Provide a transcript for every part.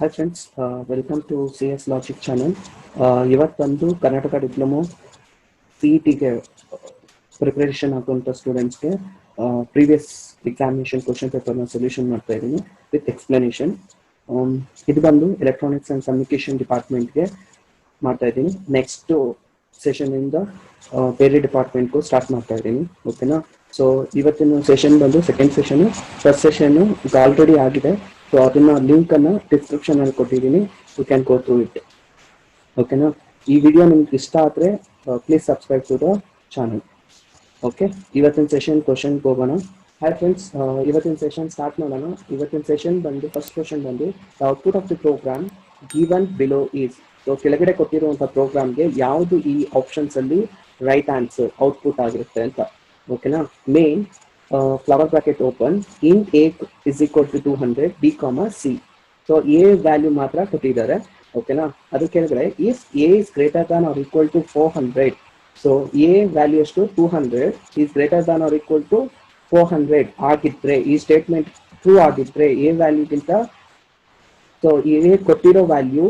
Hi friends, welcome to CS Logic channel. ಇವತ್ತು ಬಂದು Karnataka diploma CET-ಗೆ preparation ಆಗುವಂಥ ಸ್ಟೂಡೆಂಟ್ಸ್ಗೆ ಪ್ರೀವಿಯಸ್ ಎಕ್ಸಾಮಿನೇಷನ್ ಕ್ವಶನ್ ಪೇಪರ್ನ ಸೊಲ್ಯೂಷನ್ ಮಾಡ್ತಾ ಇದ್ದೀನಿ ವಿತ್ ಎಕ್ಸ್ಪ್ಲನೇಷನ್. ಇದು ಬಂದು ಎಲೆಕ್ಟ್ರಾನಿಕ್ಸ್ ಆ್ಯಂಡ್ ಕಮ್ಯುನಿಕೇಷನ್ ಡಿಪಾರ್ಟ್ಮೆಂಟ್ಗೆ ಮಾಡ್ತಾ ಇದ್ದೀನಿ. ನೆಕ್ಸ್ಟ್ ಸೆಷನಿಂದ ಬೇರೆ ಡಿಪಾರ್ಟ್ಮೆಂಟ್ಗೂ ಸ್ಟಾರ್ಟ್ ಮಾಡ್ತಾ ಇದ್ದೀನಿ. ಓಕೆನಾ? ಸೊ ಇವತ್ತಿನ ಸೆಷನ್ ಬಂದು ಸೆಕೆಂಡ್ ಸೆಷನು. ಫಸ್ಟ್ ಸೆಷನ್ನು ಆಲ್ರೆಡಿ ಆಗಿದೆ. ಸೊ ಅದನ್ನ ಲಿಂಕ್ ಅನ್ನ ಡಿಸ್ಕ್ರಿಪ್ಷನ್ ಅಲ್ಲಿ ಕೊಟ್ಟಿದ್ದೀನಿ. You can go through it. ಓಕೆನಾ? ಈ ವಿಡಿಯೋ ನಿಮ್ಗೆ ಇಷ್ಟ ಆದರೆ please subscribe to the channel. Okay, ಇವತ್ತಿನ ಸೆಷನ್ ಕ್ವಶನ್ಗೆ ಹೋಗೋಣ. ಹಾಯ್ ಫ್ರೆಂಡ್ಸ್, ಇವತ್ತಿನ ಸೆಷನ್ ಸ್ಟಾರ್ಟ್ ಮಾಡೋಣ. ಇವತ್ತಿನ ಸೆಷನ್ ಬಂದು ಫಸ್ಟ್ ಕ್ವಶನ್ ಬಂದು the output of the program given below is. So ಕೆಳಗಡೆ ಕೊಟ್ಟಿರುವಂಥ ಪ್ರೋಗ್ರಾಮ್ಗೆ ಯಾವುದು ಈ ಆಪ್ಷನ್ಸ್ ಅಲ್ಲಿ ರೈಟ್ ಆನ್ಸರ್ ಔಟ್ಪುಟ್ ಆಗಿರುತ್ತೆ ಅಂತ. ಓಕೆನಾ? Main flower bracket open int A is equal to 200 B comma C. So A value ಮಾತ್ರ ಕೊಟ್ಟಿದ್ದಾರೆ. ಓಕೆನಾ? ಅದ್ರ ಕೆಳಗಡೆ if A is greater than or equal to 400, so A value ಎಷ್ಟು 200 is greater than or equal to 400 ಆಗಿದ್ರೆ, ಈ statement true ಆಗಿದ್ರೆ A ವ್ಯಾಲ್ಯೂಗಿಂತ, ಸೊ ಎ ಕೊಟ್ಟಿರೋ ವ್ಯಾಲ್ಯೂ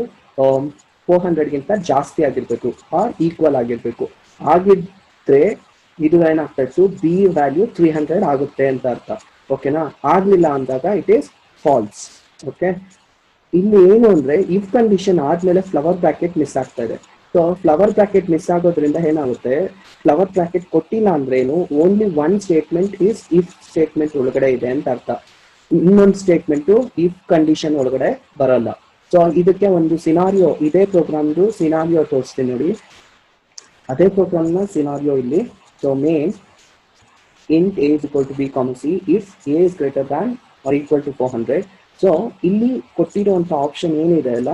400ಗಿಂತ ಜಾಸ್ತಿ ಆಗಿರ್ಬೇಕು ಆರ್ ಈಕ್ವಲ್ ಆಗಿರ್ಬೇಕು. ಆಗಿದ್ರೆ ಇದು ಏನಾಗ್ತಾ ಇತ್ತು, ಬಿ ವ್ಯಾಲ್ಯೂ 300 ಆಗುತ್ತೆ ಅಂತ ಅರ್ಥ. ಓಕೆನಾ? ಆಗ್ಲಿಲ್ಲ ಅಂದಾಗ ಇಟ್ ಈಸ್ ಫಾಲ್ಸ್. ಓಕೆ, ಇಲ್ಲಿ ಏನು ಅಂದ್ರೆ ಇಫ್ ಕಂಡೀಷನ್ ಆದ್ಮೇಲೆ ಫ್ಲವರ್ ಬ್ರಾಕೆಟ್ ಮಿಸ್ ಆಗ್ತಾ ಇದೆ. ಸೊ ಫ್ಲವರ್ ಬ್ರಾಕೆಟ್ ಮಿಸ್ ಆಗೋದ್ರಿಂದ ಏನಾಗುತ್ತೆ, ಫ್ಲವರ್ ಬ್ರಾಕೆಟ್ ಕೊಟ್ಟಿಲ್ಲ ಅಂದ್ರೆ ಏನು, only one statement is if statement ಒಳಗಡೆ ಇದೆ ಅಂತ ಅರ್ಥ. ಇನ್ನೊಂದು ಸ್ಟೇಟ್ಮೆಂಟು ಇಫ್ ಕಂಡೀಷನ್ ಒಳಗಡೆ ಬರಲ್ಲ. ಸೊ ಇದಕ್ಕೆ ಒಂದು ಸಿನಾರಿಯೋ, ಇದೇ ಪ್ರೋಗ್ರಾಮ್ದು ಸಿನಾರಿಯೋ ತೋರಿಸ್ತೀನಿ ನೋಡಿ. ಅದೇ ಪ್ರೋಗ್ರಾಮ್ನ ಸಿನಾರಿಯೋ ಇಲ್ಲಿ. So main int a is equal to b comma c if a is greater than or equal to 400. So ಇಲ್ಲಿ ಕೊಟ್ಟಿರುವಂಥ ಆಪ್ಷನ್ ಏನಿದೆ ಅಲ್ಲ,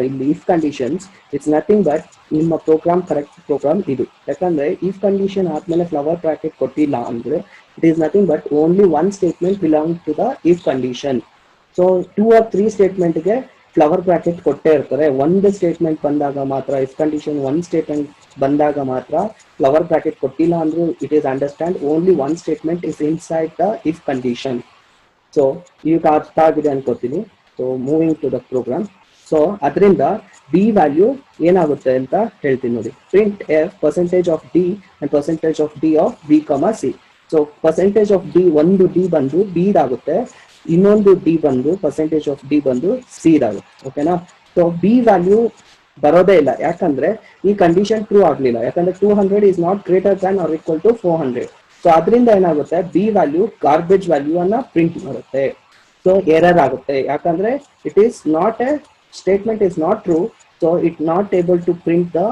ಇಲ್ಲಿ if conditions, it's nothing but ನಿಮ್ಮ ಪ್ರೋಗ್ರಾಮ್ ಕರೆಕ್ಟ್ ಪ್ರೋಗ್ರಾಮ್ ಇದು. ಯಾಕಂದ್ರೆ ಇಫ್ ಕಂಡೀಷನ್ ಆದ್ಮೇಲೆ ಫ್ಲವರ್ ಬ್ರಾಕೆಟ್ ಕೊಟ್ಟಿಲ್ಲ ಅಂದ್ರೆ it is nothing but only one statement belong to the if condition. So 2 or 3 ಸ್ಟೇಟ್ಮೆಂಟ್ಗೆ ಫ್ಲವರ್ ಬ್ರಾಕೆಟ್ ಕೊಟ್ಟೇ ಇರ್ತಾರೆ. ಒಂದು ಸ್ಟೇಟ್ಮೆಂಟ್ ಬಂದಾಗ ಮಾತ್ರ, ಇಫ್ ಕಂಡೀಷನ್ ಒಂದು ಸ್ಟೇಟ್ಮೆಂಟ್ ಬಂದಾಗ ಮಾತ್ರ ಫ್ಲವರ್ ಬ್ರಾಕೆಟ್ ಕೊಟ್ಟಿಲ್ಲ ಅಂದ್ರೂ it is understand only one statement is inside the if condition. So ಈಗ ಅರ್ಥ ಆಗಿದೆ ಅನ್ಕೋತೀನಿ. So moving to the program. So ಅದರಿಂದ ಬಿ ವ್ಯಾಲ್ಯೂ ಏನಾಗುತ್ತೆ ಅಂತ ಹೇಳ್ತೀನಿ ನೋಡಿ. Print F percentage of D and percentage of D of B comma C. So percentage of D, ಒಂದು ಡಿ ಬಂದು ಬಿದಾಗುತ್ತೆ, ಇನ್ನೊಂದು ಡಿ ಬಂದು ಪರ್ಸೆಂಟೇಜ್ ಆಫ್ ಡಿ ಬಂದು ಸಿ ಆಗುತ್ತೆ. ಓಕೆನಾ? ಸೊ ಬಿ ವ್ಯಾಲ್ಯೂ ಬರೋದೇ ಇಲ್ಲ, ಯಾಕಂದ್ರೆ ಈ ಕಂಡೀಷನ್ ಟ್ರೂ ಆಗ್ಲಿಲ್ಲ. ಯಾಕಂದ್ರೆ 200 is not greater than or equal to 400. So ಅದರಿಂದ ಏನಾಗುತ್ತೆ, ಬಿ ವ್ಯಾಲ್ಯೂ ಗಾರ್ಬೇಜ್ ವ್ಯಾಲ್ಯೂ ಅನ್ನ ಪ್ರಿಂಟ್ ಮಾಡುತ್ತೆ. ಸೊ ಎರರ್ ಆಗುತ್ತೆ, ಯಾಕಂದ್ರೆ it is not a statement is not true. So it not able to print the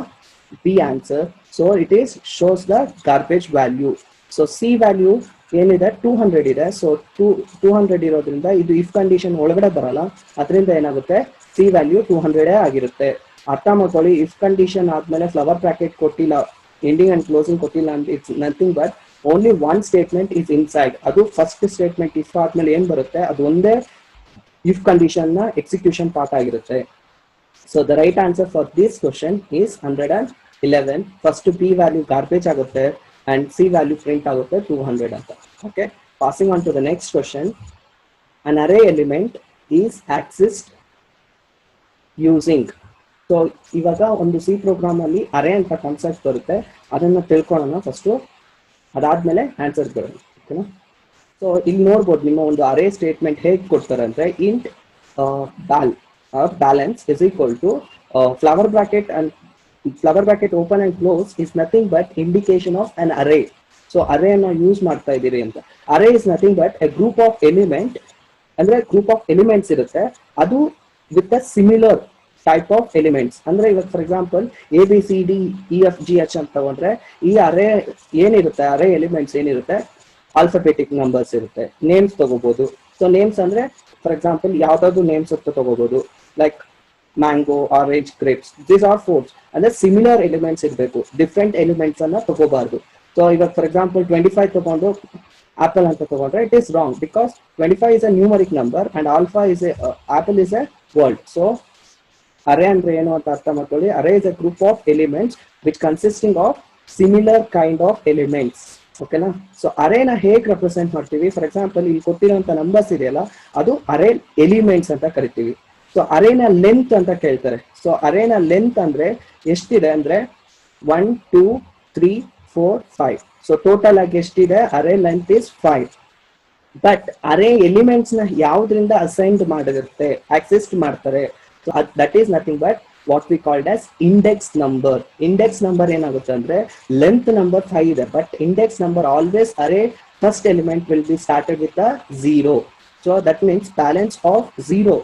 B answer. So it is shows the garbage value. So C value ಏನಿದೆ 200 ಇದೆ. So 200 ಇರೋದ್ರಿಂದ ಇದು if condition ಒಳಗಡೆ ಬರಲ್ಲ. ಅದರಿಂದ ಏನಾಗುತ್ತೆ, ಸಿ ವ್ಯಾಲ್ಯೂ 200 ಆಗಿರುತ್ತೆ. ಅರ್ಥ ಮಾಡ್ಕೊಳ್ಳಿ. ಇಫ್ ಕಂಡೀಷನ್ ಆದ್ಮೇಲೆ ಫ್ಲವರ್ ಬ್ರಾಕೆಟ್ ಕೊಟ್ಟಿಲ್ಲ, ಎಂಡಿಂಗ್ ಅಂಡ್ ಕ್ಲೋಸಿಂಗ್ ಕೊಟ್ಟಿಲ್ಲ ಅಂದ್ರೆ it's nothing but only one statement is inside. ಅದು ಫಸ್ಟ್ ಸ್ಟೇಟ್ಮೆಂಟ್ ಇಫ್ ಆದ್ಮೇಲೆ ಏನ್ ಬರುತ್ತೆ, ಅದು ಒಂದೇ ಇಫ್ ಕಂಡೀಷನ್ ನ ಎಕ್ಸಿಕ್ಯೂಷನ್ ಪಾರ್ಟ್ ಆಗಿರುತ್ತೆ. So the right answer for this question is 111. First B value garbage ಆಗುತ್ತೆ and C value print ಆಗುತ್ತೆ 200 ಅಂತ. Okay, passing on to the next question. An array element is accessed using. So ಇವಾಗ ಒಂದು C program ಅಲ್ಲಿ ಅರೇ ಅಂತ concept ಬರುತ್ತೆ, ಅದನ್ನ ತಿಳ್ಕೊಳ್ಳೋಣ ಫಸ್ಟ್, ಅದಾದ್ಮೇಲೆ ಆನ್ಸರ್ ಬರೋಣ. ಓಕೆನಾ? ಸೊ ಇಲ್ಲಿ ನೋಡ್ಬೋದು, ನಿಮ್ಮ ಒಂದು ಅರೇ ಸ್ಟೇಟ್ಮೆಂಟ್ ಹೇಗೆ ಕೊಡ್ತಾರೆ ಅಂದ್ರೆ int balance is equal to flower bracket and flower bracket open and close is nothing but indication of an array. So array ಅನ್ನ ಯೂಸ್ ಮಾಡ್ತಾ ಇದ್ದೀರಿ ಅಂತ. Array is nothing but a group of element, ಅಂದ್ರೆ group of elements ಇರುತ್ತೆ, ಅದು with a similar type of elements. ಅಂದ್ರೆ ಇವಾಗ for example ABCDEFGH ಅಂತ ತಗೊಂಡ್ರೆ ಈ ಅರೇ ಏನಿರುತ್ತೆ, ಅರೇ ಎಲಿಮೆಂಟ್ಸ್ ಏನಿರುತ್ತೆ, ಆಲ್ಫಾಬೆಟಿಕ್ ನಂಬರ್ಸ್ ಇರುತ್ತೆ. ನೇಮ್ಸ್ ತಗೋಬಹುದು. ಸೊ ನೇಮ್ಸ್ ಅಂದ್ರೆ ಫಾರ್ ಎಕ್ಸಾಂಪಲ್ ಯಾವ್ದಾದ್ರು ನೇಮ್ಸ್ ಅಂತ ತಗೋಬಹುದು, like mango, orange, grapes. These are fours. ಅಂದ್ರೆ ಸಿಮಿಲರ್ ಎಲಿಮೆಂಟ್ಸ್ ಇರಬೇಕು, ಡಿಫ್ರೆಂಟ್ ಎಲಿಮೆಂಟ್ಸ್ ಅನ್ನ ತಗೋಬಾರ್ದು. ಸೊ ಇವಾಗ ಫಾರ್ ಎಕ್ಸಾಂಪಲ್ 25 ತಗೊಂಡು ಆಪಲ್ ಅಂತ ತಗೊಂಡ್ರೆ it is wrong, because 25 is a numeric number and alpha is apple is a word. So array ಅಂದ್ರೆ ಏನು ಅಂತ ಅರ್ಥ ಮಾಡ್ಕೊಳ್ಳಿ. Array is a group of elements which consisting of similar kind of elements. ಓಕೆನಾ? So ಅರೇನ ಹೇಗೆ represent ಮಾಡ್ತೀವಿ, for example ಇಲ್ಲಿ ಕೊಟ್ಟಿರುವಂತ numbers ಇದೆಯಲ್ಲ, ಅದು ಅರೇ ಎಲಿಮೆಂಟ್ಸ್ ಅಂತ ಕರಿತೀವಿ. ಸೊ ಅರೇನ ಲೆಂತ್ ಅಂತ ಕೇಳ್ತಾರೆ. ಸೊ ಅರೇನ ಲೆಂತ್ ಅಂದ್ರೆ ಎಷ್ಟಿದೆ ಅಂದ್ರೆ 1 2 3 4 5. ಸೊ ಟೋಟಲ್ ಆಗಿ ಎಷ್ಟಿದೆ, array length is 5. But array elements ನ ಯಾವ್ದ್ರಿಂದ ಅಸೈನ್ಡ್ ಮಾಡಿರುತ್ತೆ, ಆಕ್ಸೆಸ್ ಮಾಡ್ತಾರೆ, so that is nothing but what we called as index number. Index number ಏನಾಗುತ್ತೆ ಅಂದ್ರೆ ಲೆಂತ್ ನಂಬರ್ 5 ಇದೆ, but index number always array first element will be started with a 0. So that means balance of 0,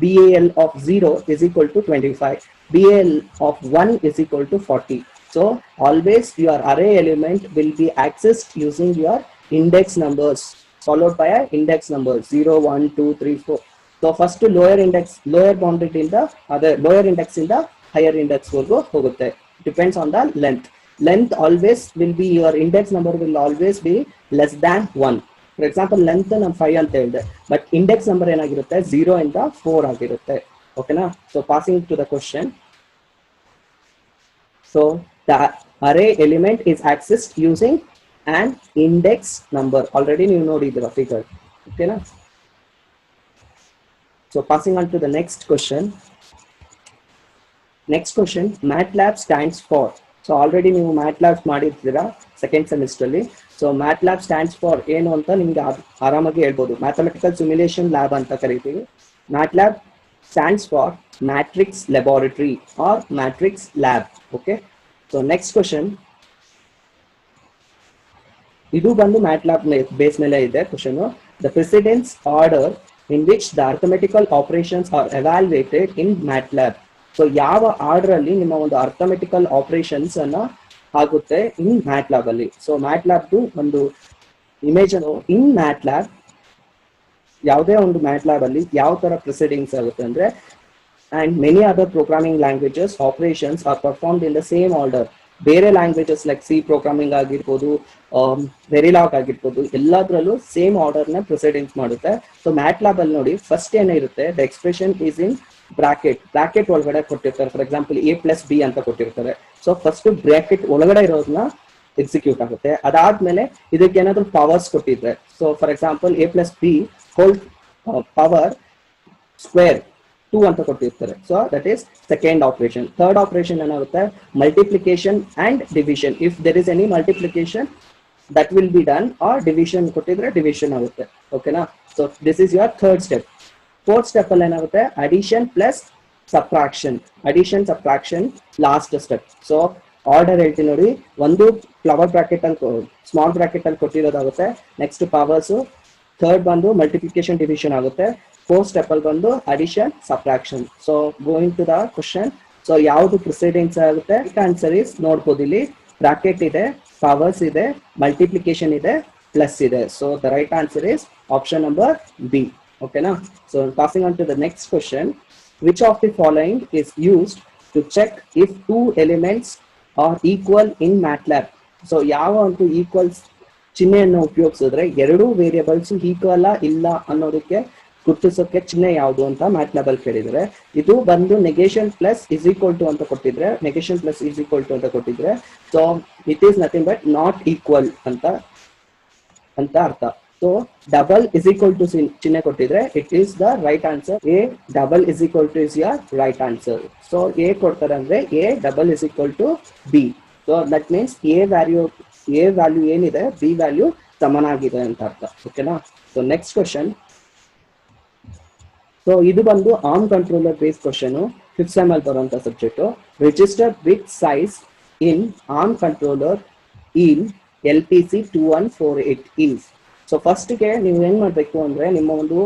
BAL of 0 is equal to 25, BAL of 1 is equal to 40. So always your array element will be accessed using your index numbers followed by a index number 0 1 2 3 4. So first lower index, lower bounded in the other lower index in the higher index ವರ್ಗು ಹೋಗುತ್ತೆ. Depends on the length. Length always will be, your index number will always be less than 1. For example length ನಾನು 5 ಅಂತ ಹೇಳಿದೆ, but index number ಏನಾಗಿರುತ್ತೆ 0 ಇಂದ 4 ಆಗಿರುತ್ತೆ. ಓಕೆನಾ? So passing to the question. So the array element is accessed using on index number. Already ನೀವು ನೋಡಿದ್ದೀರ figure. ಓಕೆನಾ? So passing on to the next question. Next question, MATLAB stands for. So already ನೀವು MATLAB ಮಾಡಿರ್ತೀರಾ second semester ಅಲ್ಲಿ. So MATLAB stands for ಏನು ಅಂತ ನಿಮ್ಗೆ ಆರಾಮಾಗಿ ಹೇಳ್ಬೋದು. ಮ್ಯಾಥಮೆಟಿಕಲ್ ಸಿಮ್ಯುಲೇಷನ್ ಲ್ಯಾಬ್ ಅಂತ ಕರಿತೀವಿ. MATLAB stands for matrix laboratory or matrix lab. Okay, so next question, ಇದು ಬಂದು MATLAB ಬೇಸ್ ಮೇಲೆ ಇದೆ question. The precedence order in which the arithmetical operations are evaluated in MATLAB. So ಯಾವ order ಅಲ್ಲಿ ನಿಮ್ಮ ಒಂದು ಅರ್ಥಮೆಟಿಕಲ್ ಆಪರೇಷನ್ಸ್ ಅನ್ನ ಆಗುತ್ತೆ ಇನ್ MATLAB ಅಲ್ಲಿ. ಸೊ MATLAB ಒಂದು ಇಮೇಜ್ ಇನ್ MATLAB, ಯಾವುದೇ ಒಂದು MATLAB ಅಲ್ಲಿ ಯಾವ ತರ ಪ್ರೊಸೀಡಿಂಗ್ಸ್ ಆಗುತ್ತೆ ಅಂದ್ರೆ, and many other programming languages operations are performed in the same order. ಬೇರೆ ಲ್ಯಾಂಗ್ವೇಜಸ್ ಲೈಕ್ ಸಿ ಪ್ರೋಗ್ರಾಮಿಂಗ್ ಆಗಿರ್ಬೋದು, ವೆರಿಲಾಗ್ ಆಗಿರ್ಬೋದು, ಎಲ್ಲದರಲ್ಲೂ ಸೇಮ್ ಆರ್ಡರ್ ನ ಪ್ರೊಸೀಡಿಂಗ್ಸ್ ಮಾಡುತ್ತೆ. ಸೊ MATLAB ಅಲ್ಲಿ ನೋಡಿ ಫಸ್ಟ್ ಏನಿರುತ್ತೆ, the expression is in bracket ಒಳಗಡೆ ಕೊಟ್ಟಿರ್ತಾರೆ. ಫಾರ್ ಎಕ್ಸಾಂಪಲ್ A+B ಅಂತ ಕೊಟ್ಟಿರ್ತಾರೆ. ಸೊ ಫಸ್ಟ್ ಬ್ರಾಕೆಟ್ ಒಳಗಡೆ ಇರೋದನ್ನ ಎಕ್ಸಿಕ್ಯೂಟ್ ಆಗುತ್ತೆ. ಅದಾದ್ಮೇಲೆ ಇದಕ್ಕೆ ಏನಾದ್ರು ಪವರ್ಸ್ ಕೊಟ್ಟಿದ್ರೆ, so for example A+B whole power square 2 ಅಂತ ಕೊಟ್ಟಿರ್ತಾರೆ. So that is second operation. Third operation ಏನಾಗುತ್ತೆ, multiplication and division. If there is any multiplication that will be done, or division ಕೊಟ್ಟಿದ್ರೆ ಡಿವಿಷನ್ ಆಗುತ್ತೆ. ಓಕೆನಾ? So this is your third step. Fourth step ಅಲ್ಲಿ ಏನಾಗುತ್ತೆ, addition plus subtraction. Addition subtraction last step. So order ಹೇಳ್ತೀನಿ ನೋಡಿ, ಒಂದು flower bracket ಅಲ್ಲಿ small bracket ಅಲ್ಲಿ ಕೊಟ್ಟಿರೋದಾಗುತ್ತೆ. ನೆಕ್ಸ್ಟ್ ಪವರ್ಸ್, ಥರ್ಡ್ ಬಂದು ಮಲ್ಟಿಪ್ಲಿಕೇಶನ್ ಡಿವಿಷನ್ ಆಗುತ್ತೆ. ಫೋರ್ತ್ ಸ್ಟೆಪ್ ಅಲ್ಲಿ ಬಂದು addition subtraction. So going to the question. So ಯಾವುದು ಪ್ರೊಸೀಡಿಂಗ್ಸ್ ಆಗುತ್ತೆ, ಆನ್ಸರ್ ಇಸ್ ನೋಡ್ಬೋದು ಇಲ್ಲಿ ಬ್ರಾಕೆಟ್ ಇದೆ, ಪವರ್ಸ್ ಇದೆ, ಮಲ್ಟಿಪ್ಲಿಕೇಶನ್ ಇದೆ, ಪ್ಲಸ್ ಇದೆ. So the right answer is option number B. Okay, now so passing on to the next question, which of the following is used to check if two elements are equal in MATLAB? So ಯಾವ ಒಂದು equals ಚಿಹ್ನೆಯನ್ನು ಉಪಯೋಗಿಸಿದ್ರೆ ಎರಡು variables equal ಇಲ್ಲ ಅನ್ನೋದಕ್ಕೆ ಗುರುತಿಸೋಕೆ ಚಿಹ್ನೆ ಯಾವುದು ಅಂತ MATLAB ಅಲ್ಲಿ ಕೇಳಿದ್ರೆ, ಇದು ಬಂದು negation plus is equal to ಅಂತ ಕೊಟ್ಟಿದ್ರೆ, negation plus is equal to ಅಂತ ಕೊಟ್ಟಿದ್ರೆ, so it is nothing but not equal ಅಂತ ಅರ್ಥ. So double is equal to ಚಿಹ್ನೆ ಕೊಟ್ಟಿದ್ರೆ it is the right answer. A double is equal to is your right answer. So A ಕೊಡ್ತಾರೆ ಅಂದ್ರೆ A double is equal to B. So that means A value ಏನಿದೆ B value ಸಮನಾಗಿದೆ ಅಂತ ಅರ್ಥ. ಓಕೆನಾ? So next question. So ಇದು ಬಂದು arm controller base question, 5th sem ಅಲ್ಲಿ ಬರುವಂತ subject. Register bit size in arm controller in LPC 2148 is. So ಫಸ್ಟ್ಗೆ ನೀವು ಏನ್ ಮಾಡ್ಬೇಕು ಅಂದ್ರೆ, ನಿಮ್ಮ ಒಂದು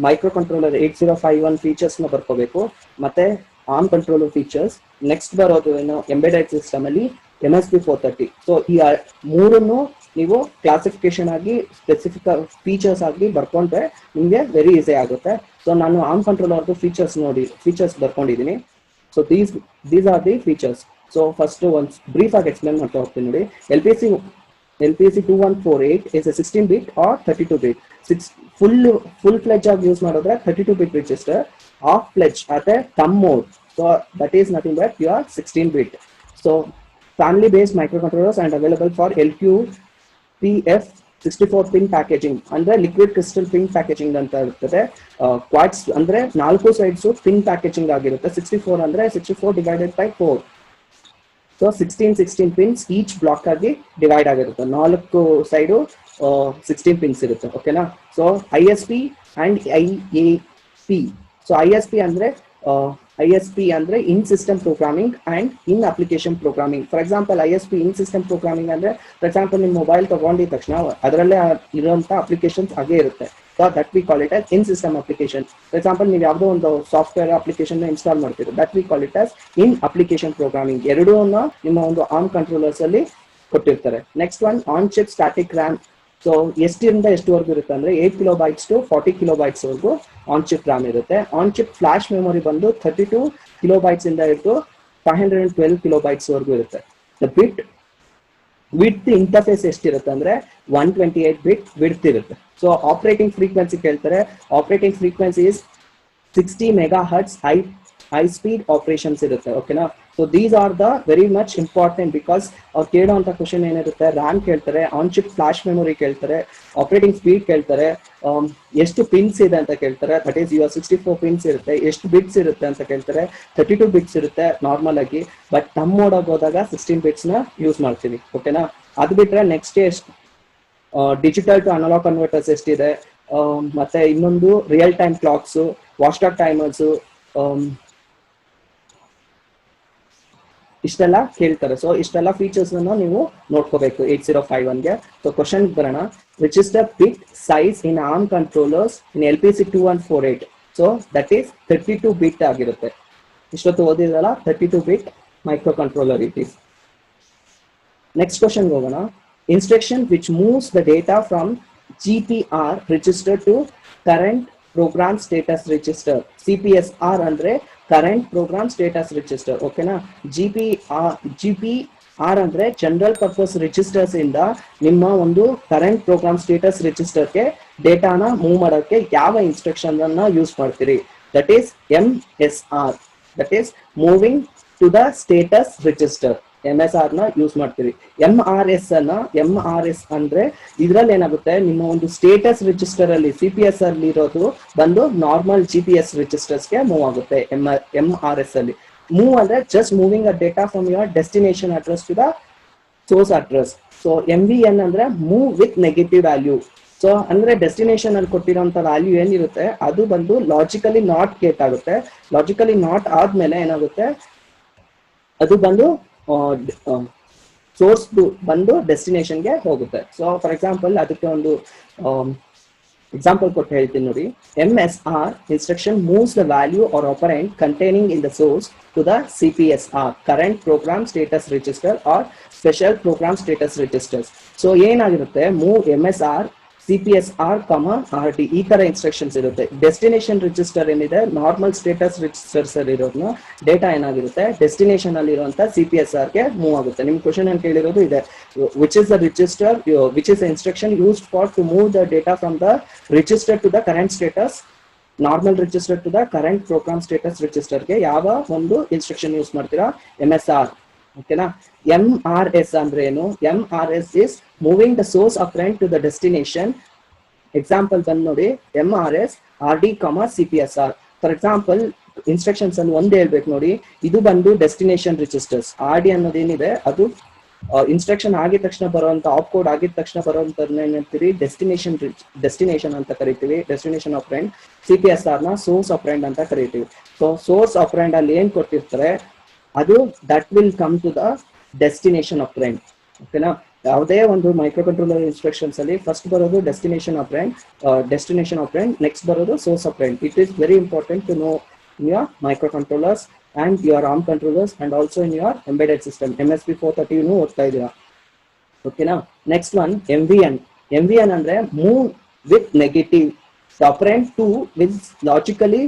ಮೈಕ್ರೋ ಕಂಟ್ರೋಲರ್ 8051 ಫೀಚರ್ಸ್ ನ ಬರ್ಕೋಬೇಕು, ಮತ್ತೆ ಆರ್ಮ್ ಕಂಟ್ರೋಲರ್ ಫೀಚರ್ಸ್. ನೆಕ್ಸ್ಟ್ ಬರೋದು ಏನು, ಎಂಬೆಡೆಡ್ ಸಿಸ್ಟಮ್ ಅಲ್ಲಿ MSP 430. ಸೊ ಈ ಮೂರನ್ನು ನೀವು ಕ್ಲಾಸಿಫಿಕೇಶನ್ ಆಗಿ ಸ್ಪೆಸಿಫಿಕ್ ಫೀಚರ್ಸ್ ಆಗಿ ಬರ್ಕೊಂಡ್ರೆ ನಿಮ್ಗೆ ವೆರಿ ಈಸಿ ಆಗುತ್ತೆ. ಸೊ ನಾನು ಆರ್ಮ್ ಕಂಟ್ರೋಲರ್ದು ಫೀಚರ್ಸ್ ಬರ್ಕೊಂಡಿದ್ದೀನಿ. So these are the features. So first ಒಂದು ಬ್ರೀಫ್ ಆಗಿ ಎಕ್ಸ್ಪ್ಲೇನ್ ಮಾಡ್ತಾ ಹೋಗ್ತೀನಿ ನೋಡಿ. LPC 2148 is a 16-bit or 32-bit. Full-fledged ಆಗಿ ಯೂಸ್ ಮಾಡಿದ್ರೆ 32-bit ರಿಜಿಸ್ಟರ್, half-fledged ಅದೇ thumb mode. So that is nothing but your 16-bit. So family-based microcontrollers and available for LQPF 64 pin packaging ಅಂದ್ರೆ liquid crystal pin packaging ಅಂತ ಇರ್ತದೆ. Quads ಅಂದ್ರೆ 4 sides pin packaging ಆಗಿರುತ್ತೆ. 64 ಅಂದ್ರೆ 64 divided by 4. So 16 pins each block ಆಗಿ divide ಆಗಿರುತ್ತೆ. 4 side 16 pins ಇರುತ್ತೆ. ಓಕೆನಾ. So ISP and IAP. So ISP ಅಂದ್ರೆ in system programming and in application programming. For example ISP in system programming ಅಂದ್ರೆ for example ನಿಮ್ಮ mobile ತಗೊಂಡಿದ ತಕ್ಷಣ ಅದರಲ್ಲೇ ಇರುವಂತ ಅಪ್ಲಿಕೇಶನ್ಸ್ ಹಾಗೆ ಇರುತ್ತೆ. So that we call it as in system application. For example ನೀವು ಯಾವುದೋ ಒಂದು ಸಾಫ್ಟ್ವೇರ್ ಅಪ್ಲಿಕೇಶನ್ ಇನ್ಸ್ಟಾಲ್ ಮಾಡ್ತೀರಿ, that we call it as in application programming. ಎರಡೂ ನಿಮ್ಮ ಒಂದು ARM ಕಂಟ್ರೋಲರ್ಸ್ ಅಲ್ಲಿ ಕೊಟ್ಟಿರ್ತಾರೆ. Next one on chip static RAM. So ಎಷ್ಟರಿಂದ ಎಷ್ಟುವರೆಗೂ ಇರುತ್ತೆ ಅಂದ್ರೆ 8 KB to 40 KB ವರೆಗೂ ಆನ್ ಚಿಪ್ ರ್ಯಾಮ್ ಇರುತ್ತೆ. ಆನ್ ಚಿಪ್ ಫ್ಲಾಶ್ ಮೆಮೊರಿ ಬಂದು 32 KB ಇಂದ ಹಿಡಿದು 512 KB ವರೆಗೂ ಇರುತ್ತೆ. ದ ಬಿಟ್ ವಿಡ್ತ್ ಇಂಟರ್ಫೇಸ್ ಎಷ್ಟಿರುತ್ತೆ ಅಂದ್ರೆ 128 ಬಿಟ್ ವಿಡ್ತ್ ಇರುತ್ತೆ. ಸೊ ಆಪರೇಟಿಂಗ್ ಫ್ರೀಕ್ವೆನ್ಸಿ ಕೇಳ್ತಾರೆ. Operating frequency is 60 MHz high speed operations ಇರುತ್ತೆ. ಓಕೆನಾ. So these are the very much important because ಅವ್ರು ಕೇಳೋಂಥ ಕ್ವಶನ್ ಏನಿರುತ್ತೆ, ರ್ಯಾಮ್ ಕೇಳ್ತಾರೆ, ಆನ್ ಚಿಪ್ ಫ್ಲಾಶ್ ಮೆಮೊರಿ ಕೇಳ್ತಾರೆ, ಆಪರೇಟಿಂಗ್ ಸ್ಪೀಡ್ ಕೇಳ್ತಾರೆ, ಎಷ್ಟು ಪಿನ್ಸ್ ಇದೆ ಅಂತ ಕೇಳ್ತಾರೆ. ದಟ್ ಈಸ್ ಯುವರ್ 64 ಪಿನ್ಸ್ ಇರುತ್ತೆ. ಎಷ್ಟು ಬಿಟ್ಸ್ ಇರುತ್ತೆ ಅಂತ ಕೇಳ್ತಾರೆ. 32 ಬಿಟ್ಸ್ ಇರುತ್ತೆ ನಾರ್ಮಲ್ ಆಗಿ. ಬಟ್ ನಮ್ಮ ಮೋಡಾಗಿ ಹೋದಾಗ 16 ಬಿಟ್ಸ್ ನ ಯೂಸ್ ಮಾಡ್ತೀವಿ. ಓಕೆನಾ. ಅದು ಬಿಟ್ರೆ ನೆಕ್ಸ್ಟ್ ಎಷ್ಟು ಡಿಜಿಟಲ್ ಟು ಅನಲಾಗ್ ಕನ್ವರ್ಟರ್ಸ್ ಎಷ್ಟಿದೆ, ಮತ್ತೆ ಇನ್ನೊಂದು real time clocks, watch dog timers, ಇಷ್ಟೆಲ್ಲ ಕೇಳ್ತಾರೆ. ಸೊ ಇಷ್ಟೆಲ್ಲ ಫೀಚರ್ಸ್ ನೀವು ನೋಡ್ಕೋಬೇಕು 8051ಗೆ. ಸೊ ಕ್ವಶನ್ ಬರೋಣ. Which is the bit size in ARM controllers in LPC 2148? So that is 32 bit ಆಗಿರುತ್ತೆ. ಇಷ್ಟೊತ್ತು ಓದಿದ್ರಲ್ಲ, 32 bit micro controller it is. Next question ಹೋಗೋಣ. Instruction which moves the data from GPR register to current program status register. CPSR ಅಂದ್ರೆ current program status register. ಓಕೆನಾ. GPR ಅಂದ್ರೆ general purpose registers ಇಂದ ನಿಮ್ಮ ಒಂದು ಕರೆಂಟ್ ಪ್ರೋಗ್ರಾಮ್ ಸ್ಟೇಟಸ್ ರಿಜಿಸ್ಟರ್ಗೆ ಡೇಟಾನ move ಮಾಡೋಕ್ಕೆ ಯಾವ ಇನ್ಸ್ಟ್ರಕ್ಷನ್ ಅನ್ನ ಯೂಸ್ ಮಾಡ್ತೀರಿ? That is MSR. That is moving to the status register. MSR ನ ಯೂಸ್ ಮಾಡ್ತೀವಿ. MRS ಅಂದ್ರೆ ಇದ್ರಲ್ಲಿ ಏನಾಗುತ್ತೆ, ನಿಮ್ಮ ಒಂದು ಸ್ಟೇಟಸ್ ರಿಜಿಸ್ಟರ್ ಅಲ್ಲಿ CPS ಅಲ್ಲಿ ಇರೋದು ಬಂದು ನಾರ್ಮಲ್ GPS ರಿಜಿಸ್ಟರ್ಸ್ಗೆ ಮೂವ್ ಆಗುತ್ತೆ. MRS ಅಲ್ಲಿ ಮೂವ್ ಅಂದ್ರೆ just moving a data from your destination address to the source address. So MVN ಅಂದ್ರೆ move with negative value. So ಅಂದ್ರೆ ಡೆಸ್ಟಿನೇಷನ್ ಅಲ್ಲಿ ಕೊಟ್ಟಿರೋಂಥ ವ್ಯಾಲ್ಯೂ ಏನಿರುತ್ತೆ ಅದು ಬಂದು ಲಾಜಿಕಲಿ ನಾಟ್ ಗೇಟ್ ಆಗುತ್ತೆ. ಲಾಜಿಕಲಿ ನಾಟ್ ಆದ್ಮೇಲೆ ಏನಾಗುತ್ತೆ, ಅದು ಬಂದು ಸೋರ್ಸ್ ಬಂದು ಡೆಸ್ಟಿನೇಷನ್ಗೆ ಹೋಗುತ್ತೆ. ಸೊ ಫಾರ್ ಎಕ್ಸಾಂಪಲ್ ಅದಕ್ಕೆ ಒಂದು ಎಕ್ಸಾಂಪಲ್ ಕೊಟ್ಟು ಹೇಳ್ತೀನಿ ನೋಡಿ. MSR instruction moves the value or operand containing in the source to the CPSR current program status register or special program status registers. So ಏನಾಗಿರುತ್ತೆ, ಮೂವ್ MSR CPSR, RD ಈ ತರ instructions ಇರುತ್ತೆ. Destination register ಏನಿದೆ normal status registers ಅಲ್ಲಿ ಇರೋದನ್ನ data ಏನಾಗಿರುತ್ತೆ destination ಅಲ್ಲಿ ಇರುವಂತ CPSR ಗೆ ಮೂವ್ ಆಗುತ್ತೆ. ನಿಮ್ ಕ್ವಶನ್ ಏನ್ ಕೇಳಿರೋದು ಇದೆ, which is the register which is the instruction used for to move the data from the register to the current status normal register to the current program status ರಿಜಿಸ್ಟರ್ಗೆ ಯಾವ ಒಂದು instruction use ಮಾಡ್ತೀರಾ? MSR. ಓಕೆನಾ. MRS ಅಂದ್ರೆ ಏನು? MRS is moving the source operand to the destination. Example ಬಂದು ನೋಡಿ, MRS RD, CPSR. For example instructions ಅಲ್ಲಿ ಒಂದೇ ಹೇಳ್ಬೇಕು ನೋಡಿ, ಇದು ಬಂದು ಡೆಸ್ಟಿನೇಷನ್ ರಿಜಿಸ್ಟರ್ಸ್. RD ಅನ್ನೋದೇನಿದೆ ಅದು ಇನ್ಸ್ಟ್ರಕ್ಷನ್ ಆಗಿದ ತಕ್ಷಣ ಬರುವಂತ ಆಪ್ ಕೋಡ್ ಆಗಿದ ತಕ್ಷಣ ಬರುವಂತ ಏನಂತೀರಿ, ಡೆಸ್ಟಿನೇಷನ್ ಅಂತ ಕರಿತೀವಿ, ಡೆಸ್ಟಿನೇಷನ್ ಆಪರೆಂಟ್. CPSR ನ ಸೋರ್ಸ್ ಆಪರೆಂಟ್ ಅಂತ ಕರಿತೀವಿ. ಸೊ ಸೋರ್ಸ್ ಆಪರೆಂಟ್ ಅಲ್ಲಿ ಏನ್ ಕೊಟ್ಟಿರ್ತಾರೆ ಅದು that will come to the destination operand. ಓಕೆನಾ. ಯಾವುದೇ ಒಂದು ಮೈಕ್ರೋ ಕಂಟ್ರೋಲರ್ ಇನ್ಸ್ಟ್ರಕ್ಷನ್ಸ್ ಅಲ್ಲಿ ಫಸ್ಟ್ ಬರೋದು ಡೆಸ್ಟಿನೇಷನ್ ಆಪರೆಂಟ್, ನೆಕ್ಸ್ಟ್ ಬರೋದು source operand. It is very important to know in your microcontrollers and your ARM controllers and also in your embedded system. MSP 430 ಓದ್ತಾ ಇದ್ದೀರಾ. ಓಕೆನಾ. Next one MVN ಅಂದ್ರೆ move with negative. Operand two will logically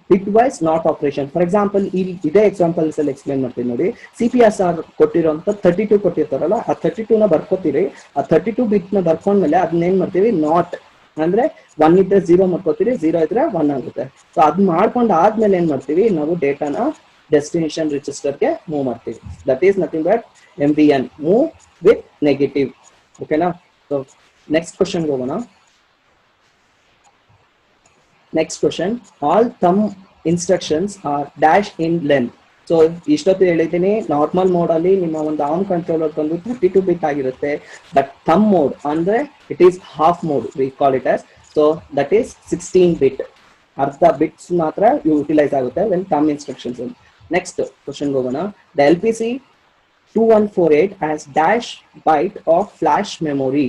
bitwise not operation. For example ಇದೇ examples ಅಲ್ಲಿ explain ಮಾಡ್ತೀನಿ ನೋಡಿ. CPSR ಕೊಟ್ಟಿರೋಂಥ 32 ಕೊಟ್ಟಿರ್ತಾರಲ್ಲ, ಆ 32 ನ ಬರ್ಕೋತೀರಿ. ಆ 32 ಬಿಟ್ ನ ಬರ್ಕೊಂಡ್ಮೇಲೆ ಅದನ್ನ ಏನ್ ಮಾಡ್ತೀವಿ, ನಾಟ್ ಅಂದ್ರೆ 1 ಇದ್ರೆ 0 ಮಾಡ್ಕೋತೀರಿ, 0 ಇದ್ರೆ 1 ಆಗುತ್ತೆ. ಸೊ ಅದ್ ಮಾಡ್ಕೊಂಡು ಆದ್ಮೇಲೆ ಏನ್ ಮಾಡ್ತೀವಿ, ನಾವು ಡೇಟಾನ ಡೆಸ್ಟಿನೇಷನ್ ರಿಜಿಸ್ಟರ್ಗೆ ಮೂವ್ ಮಾಡ್ತೀವಿ. That is nothing but MVN, move with negative. ಓಕೆನಾ. ಸೊ ನೆಕ್ಸ್ಟ್ ಕ್ವಶನ್ ಹೋಗೋಣ. Next question, all thumb instructions are dash in length. So ಇಷ್ಟೊತ್ತು ಹೇಳಿದ್ದೀನಿ, ನಾರ್ಮಲ್ ಮೋಡ್ ಅಲ್ಲಿ ನಿಮ್ಮ ಒಂದು ಆರ್ಮ್ ಕಂಟ್ರೋಲರ್ ಬಂದು 32 ಬಿಟ್ ಆಗಿರುತ್ತೆ. ಬಟ್ ಥಂಬ್ ಮೋಡ್ ಅಂದ್ರೆ it is half mode, we call it as. So that is 16 bit, ಅರ್ಧ ಬಿಟ್ಸ್ ಮಾತ್ರ ಯುಟಿಲೈಸ್ ಆಗುತ್ತೆ when thumb instructions. Next question ಹೋಗೋಣ. The LPC 2148 has dash byte of flash memory.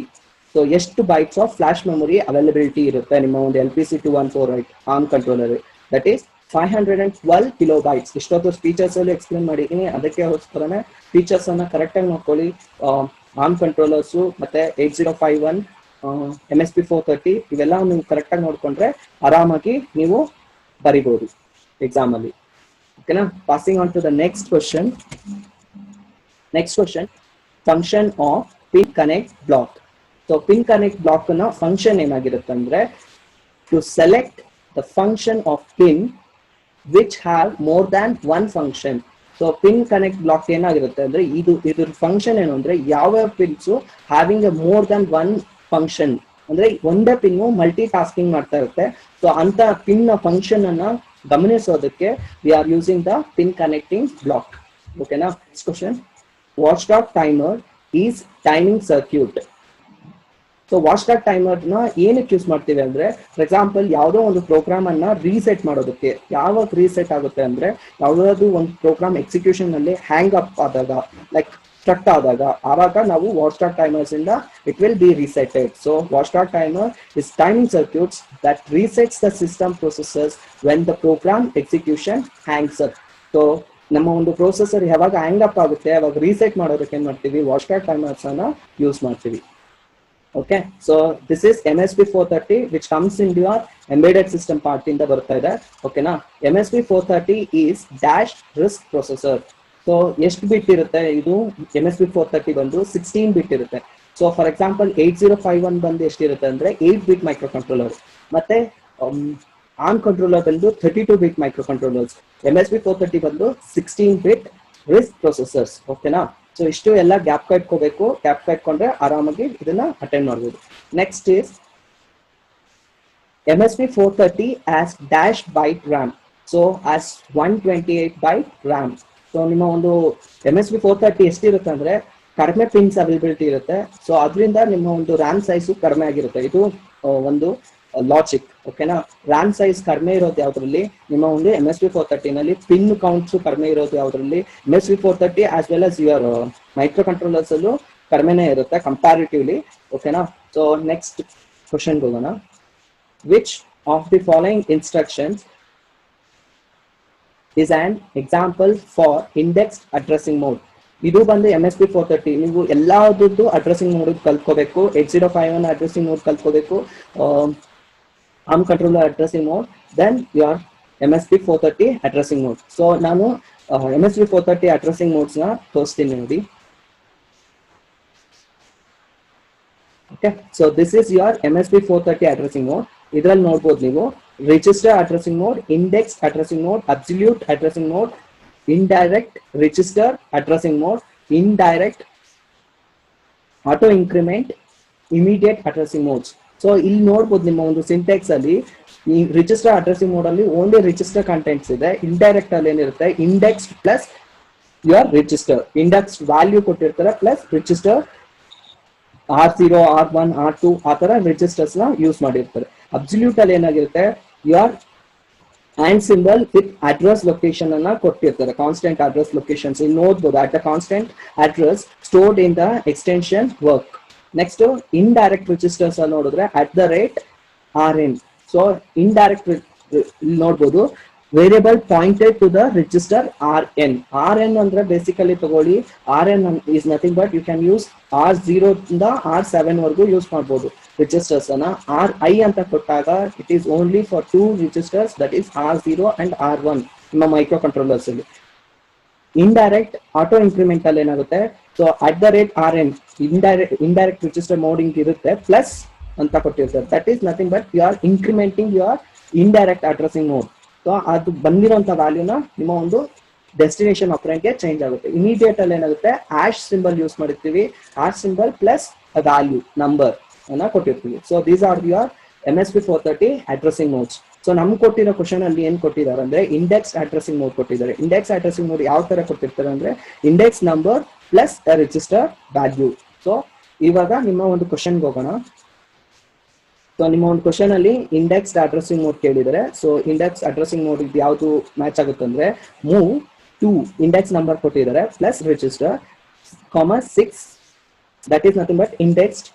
So ಎಷ್ಟು bytes of flash memory availability ಇರುತ್ತೆ ನಿಮ್ಮ ಒಂದು LPC 2148 ARM controller? That is 512 kilobytes. ಇಷ್ಟೊತ್ತು features ಅಲ್ಲಿ ಎಕ್ಸ್ಪ್ಲೇನ್ ಮಾಡಿದ್ದೀನಿ, ಅದಕ್ಕೋಸ್ಕರನೇ ಫೀಚರ್ಸ್ ಅನ್ನ ಕರೆಕ್ಟ್ ಆಗಿ ನೋಡ್ಕೊಳ್ಳಿ. ಆರ್ಮ್ ಕಂಟ್ರೋಲರ್ಸ್ ಮತ್ತೆ 8051 MSP 430 ಇವೆಲ್ಲ ನೀವು ಕರೆಕ್ಟ್ ಆಗಿ ನೋಡ್ಕೊಂಡ್ರೆ ಆರಾಮಾಗಿ ನೀವು ಬರಿಬಹುದು ಎಕ್ಸಾಮ್ ಅಲ್ಲಿ. ಓಕೆನಾ? Passing on to the next question. Next question, function of pin connect block. So pin connect block ನ ಫಂಕ್ಷನ್ ಏನಾಗಿರುತ್ತೆ ಅಂದ್ರೆ, to select the function of pin which have more than one function. So pin connect block ಏನಾಗಿರುತ್ತೆ ಅಂದ್ರೆ, ಇದ್ರ function ಏನು ಅಂದ್ರೆ, ಯಾವ pins having a more than one function ಅಂದ್ರೆ ಒಂದೇ ಪಿನ್ ಮಲ್ಟಿ ಟಾಸ್ಕಿಂಗ್ ಮಾಡ್ತಾ ಇರುತ್ತೆ. ಸೊ ಅಂತ ಪಿನ್ ನ ಫಂಕ್ಷನ್ ಅನ್ನ ಗಮನಿಸೋದಕ್ಕೆ we are using the pin connecting block. ಓಕೆನಾ? Next question, watchdog timer is timing circuit. So watchdog timer ನ ಏನಕ್ಕೆ ಯೂಸ್ ಮಾಡ್ತೀವಿ ಅಂದ್ರೆ, ಫಾರ್ ಎಕ್ಸಾಂಪಲ್ ಯಾವುದೋ ಒಂದು ಪ್ರೋಗ್ರಾಮ್ ಅನ್ನ ರೀಸೆಟ್ ಮಾಡೋದಕ್ಕೆ. ಯಾವಾಗ ರೀಸೆಟ್ ಆಗುತ್ತೆ ಅಂದ್ರೆ, ಯಾವುದಾದ್ರು ಒಂದು ಪ್ರೋಗ್ರಾಮ್ ಎಕ್ಸಿಕ್ಯೂಷನ್ ನಲ್ಲಿ ಹ್ಯಾಂಗ್ ಅಪ್ ಆದಾಗ, ಲೈಕ್ ಸ್ಟ್ರಕ್ ಆದಾಗ, ಆವಾಗ ನಾವು ವಾಚ್ಡಾಗ್ ಟೈಮರ್ಸ್ ಇಂದ it will be reseted. So watchdog timer is timing circuits that resets the system processors when the program execution hangs up. So ನಮ್ಮ ಒಂದು ಪ್ರೊಸೆಸರ್ ಯಾವಾಗ ಹ್ಯಾಂಗ್ up ಆಗುತ್ತೆ ಅವಾಗ ರೀಸೆಟ್ ಮಾಡೋದಕ್ಕೆ ಏನ್ ಮಾಡ್ತೀವಿ, ವಾಚ್ಡಾಗ್ ಟೈಮರ್ಸ್ ಅನ್ನ ಯೂಸ್ ಮಾಡ್ತೀವಿ. Okay, so this is MSP 430 which comes in your embedded system part in the ಬರ್ತಾ ಇದೆ. ಓಕೆನಾ? MSP 430 is dash RISC processor. So ಎಷ್ಟು ಬಿಟ್ ಇರುತ್ತೆ ಇದು? MSP 430 ಬಂದು 16 ಬಿಟ್ ಇರುತ್ತೆ. ಸೊ ಫಾರ್ ಎಕ್ಸಾಂಪಲ್ 8051 ಬಂದು ಎಷ್ಟಿರುತ್ತೆ ಅಂದ್ರೆ 8 ಬಿಟ್ ಮೈಕ್ರೋ ಕಂಟ್ರೋಲರ್, ಮತ್ತೆ ಆರ್ಮ್ ಕಂಟ್ರೋಲರ್ ಬಂದು 32 ಬಿಟ್ ಮೈಕ್ರೋ ಕಂಟ್ರೋಲರ್ಸ್. MSP 430 ಬಂದು 16 ಬಿಟ್ RISC processors. ಓಕೆನಾ? ಸೊ ಇಷ್ಟು ಎಲ್ಲ ಗ್ಯಾಪ್ ಇಟ್ಕೋಬೇಕು. ಗ್ಯಾಪ್ ಇಟ್ಕೊಂಡ್ರೆ ಆರಾಮಾಗಿ ಇದನ್ನ ಅಟೆಂಡ್ ಮಾಡ್ಬೋದು. Next is MSP 430 as dash byte RAM. So as 128 byte RAM. So ನಿಮ್ಮ ಒಂದು MSP 430 ಎಷ್ಟಿರುತ್ತೆ ಅಂದ್ರೆ ಕಡಿಮೆ ಪಿನ್ಸ್ ಅವೈಲಬಿಲಿಟಿ ಇರುತ್ತೆ. ಸೊ ಅದರಿಂದ ನಿಮ್ಮ ಒಂದು ರ್ಯಾಮ್ ಸೈಜು ಕಡಿಮೆ ಆಗಿರುತ್ತೆ. ಇದು ಒಂದು ಲಾಜಿಕ್. ಓಕೆನಾ? ರ್ಯಾಮ್ ಸೈಜ್ ಕಡಿಮೆ ಇರೋದು ಯಾವ್ದ್ರಲ್ಲಿ? ನಿಮ್ಮ ಒಂದು MSP 430 ನಲ್ಲಿ ಪಿನ್ ಕೌಂಟ್ಸ್ ಕಡಿಮೆ ಇರೋದು ಯಾವ್ದ್ರಲ್ಲಿ? MSP 430 as well as your micro controllers ಅಲ್ಲೂ ಕಡಿಮೆನೇ ಇರುತ್ತೆ ಕಂಪ್ಯಾರಿಟಿವ್ಲಿ. ಓಕೆನಾ? ಸೊ ನೆಕ್ಸ್ಟ್ ಕ್ವಶನ್ ಹೋಗೋಣ. Which of the following instructions is an example for indexed addressing mode? ಇದು ಬಂದು MSP 430. ನೀವು ಎಲ್ಲಾದ್ರದ್ದು ಅಡ್ರೆಸಿಂಗ್ ಮೋಡ್ ಕಲ್ತ್ಕೋಬೇಕು. 8051 ಅಡ್ರೆಸಿಂಗ್ ಮೋಡ್ ಕಲ್ತ್ಕೋಬೇಕು, ARM controller addressing mode, then your MSP 430 addressing mode. So ನಾನು MSP 430 addressing modes ನ ತೋರಿಸ್ತೀನಿ ನೋಡಿ. Okay, so this is your MSP 430 addressing mode. ಇದರಲ್ಲಿ ನೋಡ್ಬೋದು ನೀವು register addressing mode, index addressing mode, absolute addressing mode, indirect register addressing mode, indirect auto increment, immediate addressing modes. So ಇಲ್ಲಿ ನೋಡ್ಬೋದು ನಿಮ್ಮ ಒಂದು ಸಿಂಟೆಕ್ಸ್ ಅಲ್ಲಿ ಈ ರಿಜಿಸ್ಟರ್ ಅಡ್ರೆಸಿಂಗ್ ಮೋಡ್ ಅಲ್ಲಿ ಓನ್ಲಿ ರಿಜಿಸ್ಟರ್ ಕಂಟೆಂಟ್ಸ್ ಇದೆ. ಇಂಡೈರೆಕ್ಟ್ ಅಲ್ಲಿ ಏನಿರುತ್ತೆ, index plus your register, index value ಕೊಟ್ಟಿರ್ತಾರೆ plus register R0, R1, R2 ಆ ತರ ರಿಜಿಸ್ಟರ್ಸ್ ನ ಯೂಸ್ ಮಾಡಿರ್ತಾರೆ. ಅಬ್ಸಲ್ಯೂಟ್ ಅಲ್ಲಿ ಏನಾಗಿರುತ್ತೆ, your and symbol with address location ಅನ್ನ ಕೊಟ್ಟಿರ್ತಾರೆ, ಕಾನ್ಸ್ಟೆಂಟ್ ಅಡ್ರೆಸ್ ಲೊಕೇಶನ್ಸ್. ಇಲ್ಲಿ ನೋಡ್ಬೋದು at the constant address stored in the extension work. Next indirect registers ಅಲ್ಲಿ ನೋಡಿದ್ರೆ @RN. ಸೊ ಇಂಡೈರೆಕ್ಟ್ ಇಲ್ಲಿ ನೋಡ್ಬೋದು variable pointed to the register RN. RN ಅಂದ್ರೆ basically ತಗೊಳ್ಳಿ, RN is nothing but you can use R0 ಇಂದ R7 ವರೆಗೂ use ಮಾಡ್ಬೋದು registers ಅನ್ನ. RI ಅಂತ ಕೊಟ್ಟಾಗ it is only for 2 registers, that is R0 and R1 ನಿಮ್ಮ ಮೈಕ್ರೋ ಕಂಟ್ರೋಲರ್ಸ್ ಅಲ್ಲಿ. ಇಂಡೈರೆಕ್ಟ್ ಆಟೋ ಇನ್ಕ್ರಿಮೆಂಟ್ ಅಲ್ಲಿ ಏನಾಗುತ್ತೆ, so @RN indirect register moding ಇರುತ್ತೆ ಪ್ಲಸ್ ಅಂತ ಕೊಟ್ಟಿರ್ತಾರೆ. That is nothing but you are incrementing your indirect addressing mode. So ಅದು ಬಂದಿರೋಂಥ ವ್ಯಾಲ್ಯೂನ ನಿಮ್ಮ ಒಂದು ಡೆಸ್ಟಿನೇಷನ್ ಆಪರೆಂಟ್ಗೆ ಚೇಂಜ್ ಆಗುತ್ತೆ. ಇಮಿಡಿಯೇಟ್ ಅಲ್ಲಿ ಏನಾಗುತ್ತೆ, ಆಶ್ ಸಿಂಬಲ್ ಯೂಸ್ ಮಾಡಿರ್ತೀವಿ, hash symbol plus value number. ಅನ್ನ ಕೊಟ್ಟಿರ್ತೀವಿ. So these R your MSP430 addressing modes. So ನಮ್ಗೆ ಕೊಟ್ಟಿರೋ ಕ್ವಶನ್ ಅಲ್ಲಿ ಏನ್ ಕೊಟ್ಟಿದ್ದಾರೆ ಅಂದ್ರೆ ಇಂಡೆಕ್ಸ್ ಅಡ್ರೆಸಿಂಗ್ ಮೋಡ್ ಕೊಟ್ಟಿದ್ದಾರೆ. ಇಂಡೆಕ್ಸ್ ಅಡ್ರೆಸಿಂಗ್ ಮೋಡ್ ಯಾವ ತರ ಕೊಟ್ಟಿರ್ತಾರೆ ಅಂದ್ರೆ index number plus register value. So ಇವಾಗ ನಿಮ್ಮ ಒಂದು ಕ್ವಶನ್ಗೆ ಹೋಗೋಣ. ಸೊ ನಿಮ್ಮ ಒಂದು ಕ್ವಶನ್ ಅಲ್ಲಿ ಇಂಡೆಕ್ಸ್ ಅಡ್ರೆಸಿಂಗ್ ಮೋಡ್ ಕೇಳಿದರೆ, ಸೊ ಇಂಡೆಕ್ಸ್ ಅಡ್ರೆಸಿಂಗ್ ಮೋಡ್ ಇದು ಯಾವುದು ಮ್ಯಾಚ್ ಆಗುತ್ತೆ ಅಂದ್ರೆ ಮೂವ್ ಟು ಇಂಡೆಕ್ಸ್ ನಂಬರ್ ಕೊಟ್ಟಿದ್ದಾರೆ plus register (6) that is nothing but indexed,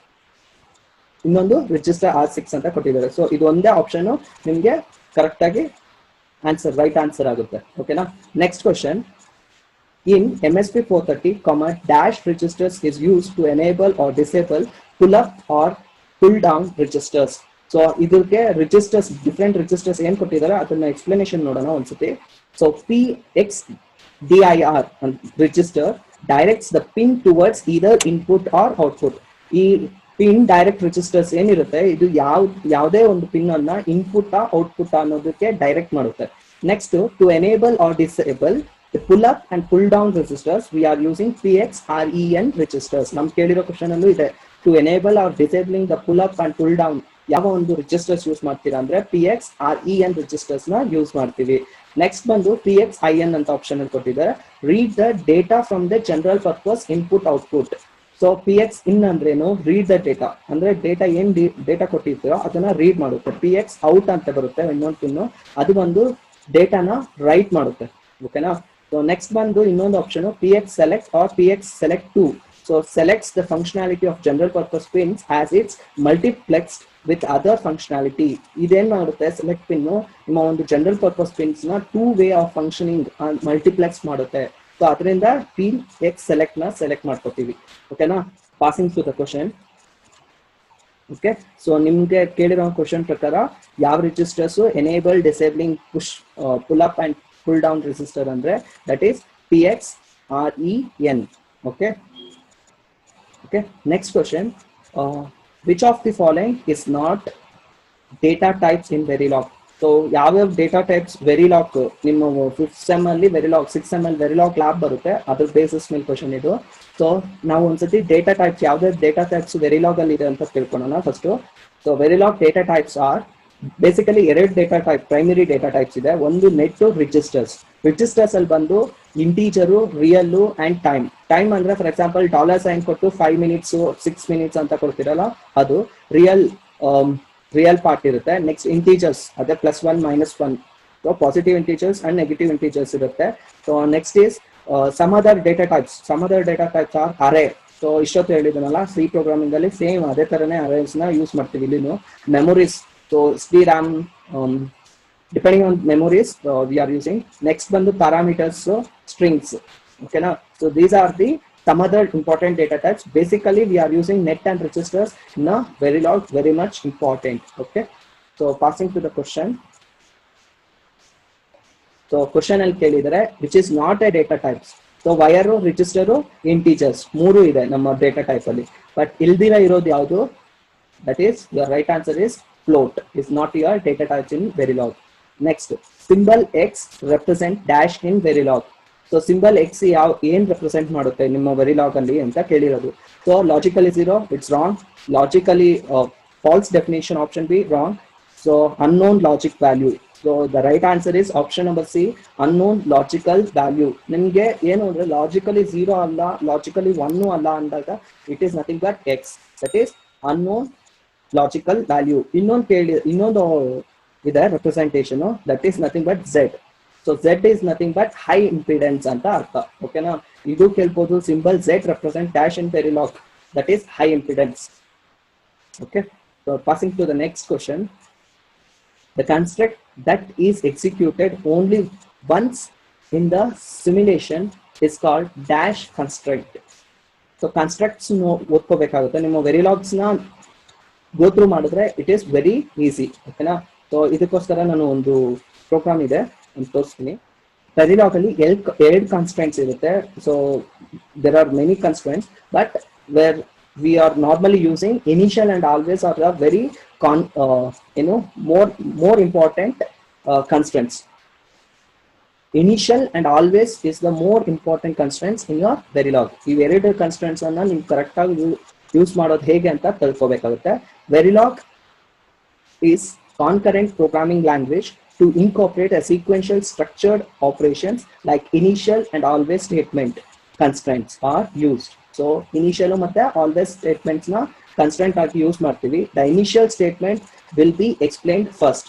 ಇನ್ನೊಂದು ರಿಜಿಸ್ಟರ್ R6 ಅಂತ ಕೊಟ್ಟಿದ್ದಾರೆ. ಸೊ ಇದು ಒಂದೇ ಆಪ್ಷನ್ ನಿಮಗೆ ಕರೆಕ್ಟ್ ಆಗಿ ಆನ್ಸರ್, ರೈಟ್ ಆನ್ಸರ್ ಆಗುತ್ತೆ. ಓಕೆನಾ. Next question, in MSP430, dash registers is used to enable or disable pull up or pull down registers. So ಇದಕ್ಕೆ ರಿಜಿಸ್ಟರ್ಸ್, ಡಿಫ್ರೆಂಟ್ ರಿಜಿಸ್ಟರ್ಸ್ ಏನ್ ಕೊಟ್ಟಿದ್ದಾರೆ ಅದನ್ನ ಎಕ್ಸ್ಪ್ಲನೇಷನ್ ನೋಡೋಣ ಒಂದ್ಸತಿ. So PXDIR register directs the pin towards either input or output. ಈ pin direct registers ಏನಿರುತ್ತೆ ಇದು ಯಾವುದೇ ಒಂದು ಪಿನ್ ಅನ್ನ ಇನ್ಪುಟ್ ಔಟ್ಪುಟ್ ಅನ್ನೋದಕ್ಕೆ ಡೈರೆಕ್ಟ್ ಮಾಡುತ್ತೆ. Next, to enable or disable the pull up and pull down registers, we are using PXREN registers. ನಮ್ ಕೇಳಿರೋ question ಅಲ್ಲೂ ಇದೆ. To enable or disabling the pull up and pull down ಯಾವ ಒಂದು registers use ಮಾಡ್ತೀರಾ ಅಂದ್ರೆ PXREN registers ನ use ಮಾಡ್ತೀವಿ. Next ಬಂದು PXIN ಅಂತ ಆಪ್ಷನ್ ಅಲ್ಲಿ ಕೊಟ್ಟಿದ್ದಾರೆ. Read the data from the general purpose input output. So PXIN ಅಂದ್ರೇನು, ರೀಡ್ ದ ಡೇಟಾ ಅಂದ್ರೆ ಡೇಟಾ ಏನ್ ಡೇಟಾ ಕೊಟ್ಟಿರ್ತೀರೋ ಅದನ್ನ ರೀಡ್ ಮಾಡುತ್ತೆ. PXOut ಅಂತ ಬರುತ್ತೆ ಇನ್ನೊಂದು ಪಿನ್ನು, ಅದು ಬಂದು ಡೇಟಾನ ರೈಟ್ ಮಾಡುತ್ತೆ. ಓಕೆನಾ. ಸೊ ನೆಕ್ಸ್ಟ್ ಬಂದು ಇನ್ನೊಂದು option PXSelect or PXSelect2. So selects the functionality of general purpose pins as it's multiplexed with other functionality. ಇದೇನ್ ಮಾಡುತ್ತೆ, ಸೆಲೆಕ್ಟ್ ಪಿನ್ ನಿಮ್ಮ ಒಂದು ಜನರಲ್ ಪರ್ಪಸ್ ಪಿನ್ಸ್ ನ 2 ವೇ ಆಫ್ ಫಂಕ್ಷನಿಂಗ್ ಮಲ್ಟಿಪ್ಲೆಕ್ಸ್ ಮಾಡುತ್ತೆ. ಸೊ ಅದರಿಂದ PXSelect ನ ಸೆಲೆಕ್ಟ್ ಮಾಡ್ಕೋತೀವಿ. ಓಕೆನಾ. Passing to the question. Okay. So ನಿಮ್ಗೆ ಕೇಳಿರೋ ಕ್ವಶನ್ ಪ್ರಕಾರ ಯಾವ registers enable disabling push pull up and pull down resistor andre, that is PXREN. Okay. Next question, which of the following is not data types in Verilog? So ಯಾವ data types Verilog ನಿಮ್ಮ 5th sem ಅಲ್ಲಿ Verilog 6th sem ಅಲ್ಲಿ Verilog lab ಬರುತ್ತೆ, ಅದ್ರ basis ಮೇಲೆ question ಇದು. So ನಾವು ಒಂದ್ಸತಿ ಡೇಟಾ ಟೈಪ್ಸ್ ಯಾವ್ದು ಡೇಟಾ ಟೈಪ್ಸ್ ವೆರಿಲಾಗ್ ಅಲ್ಲಿ ಇದೆ ಅಂತ ತಿಳ್ಕೊಳ್ಳೋಣ first. So Verilog data types are basically ಎರಡು data type, primary data types ಇದೆ. ಒಂದು ನೆಟ್ ರಿಜಿಸ್ಟರ್ಸ್. ರಿಜಿಸ್ಟರ್ಸ್ ಅಲ್ಲಿ ಬಂದು integer, real and time. Time ಅಂದ್ರೆ ಫಾರ್ ಎಕ್ಸಾಂಪಲ್ $ಸೈನ್ ಕೊಟ್ಟು 5 minutes 6 minutes ಅಂತ ಕೊಡ್ತಿರಲ್ಲ, ಅದು ರಿಯಲ್ ಪಾರ್ಟ್ ಇರುತ್ತೆ. ನೆಕ್ಸ್ಟ್ ಇಂಟೀಜರ್ಸ್, ಅದೇ +1 -1, so positive integers and negative integers ಇರುತ್ತೆ. So next is some other data types. Some other data types are array. So ಇಷ್ಟೊತ್ತು ಹೇಳಿದನಲ್ಲ, ಸಿ ಪ್ರೋಗ್ರಾಮಿಂಗ್ ಅಲ್ಲಿ ಸೇಮ್ ಅದೇ ತರನೇ ಅರೇಸ್ ನ ಯೂಸ್ ಮಾಡ್ತೀವಿ ಇಲ್ಲಿನು. Memories, so DRAM, depending on memories we are using. Next bandu parameters, so strings. Okay na. So these are the some other important data types. Basically we are using net and registers in a Verilog, very much important. Okay. So passing to the question. So question al kelidare which is not a data types. So wire, register, integers ಮೂರು ಇದೆ ನಮ್ಮ data type ಅಲ್ಲಿ. But ಇಲ್ದಿರ ಇರೋದು ಯಾವುದು, that is your right answer is float is not your data types in Verilog. Next, symbol X represent dash in Verilog. So symbol X ಯಾವ ಏನ್ represent ಮಾಡುತ್ತೆ ನಿಮ್ಮ Verilog ಅಲ್ಲಿ ಅಂತ ಕೇಳಿರೋದು. So logically 0, it's wrong. Logically false definition, option B, wrong. So unknown logic value. So the right answer is option number C, unknown logical value. ನಿಮಗೆ ಏನು ಅಂದ್ರೆ logically 0 ಅಲ್ಲ, ಲಾಜಿಕಲಿ 1 ಅಲ್ಲ ಅಂದಾಗ it is nothing but X, that is unknown logical value. ಇನ್ನೊಂದು ಇದೆ representation, that is nothing but Z. So Z is nothing but high impedance ಅಂತ ಅರ್ಥ. ಓಕೆನಾ. ಇದು ಕೇಳ್ಬೋದು, symbol Z represent dash in Verilog, that is high impedance. Okay. So passing to the next question, the construct that is executed only once in the simulation is called dash construct. So constructs ಓದ್ಕೋಬೇಕಾಗುತ್ತೆ. ನಿಮ್ಮ ವೆರಿಲಾಗ್ಸ್ ನ ಗೋ through ಮಾಡಿದ್ರೆ it is very easy. ಓಕೆನಾ. So ಇದಕ್ಕೋಸ್ಕರ ನಾನು ಒಂದು program ಇದೆ ಅಂತ ತೋರಿಸ್ತೀನಿ. ವೆರಿಲಾಗ್ ಅಲ್ಲಿ ಎರಡು ಕಾನ್ಸ್ಟೆಂಟ್ಸ್ ಇರುತ್ತೆ. So there are many constants, but where we are normally using initial and always are the very more important constraints. Initial and always is the more important constraints in your Verilog. ಈ ಎರಡು constraints ಅನ್ನ ನೀವು correct ಆಗಿ use ಮಾಡೋದು ಹೇಗೆ ಅಂತ ತಿಳ್ಕೊಬೇಕಾಗುತ್ತೆ. Verilog is concurrent programming language to incorporate a sequential structured operations like initial and always statement constraints are used. So initial ಮತ್ತೆ always statements na constraint ಆಗಿ ಯೂಸ್ ಮಾಡ್ತೀವಿ. The initial statement will be explained first.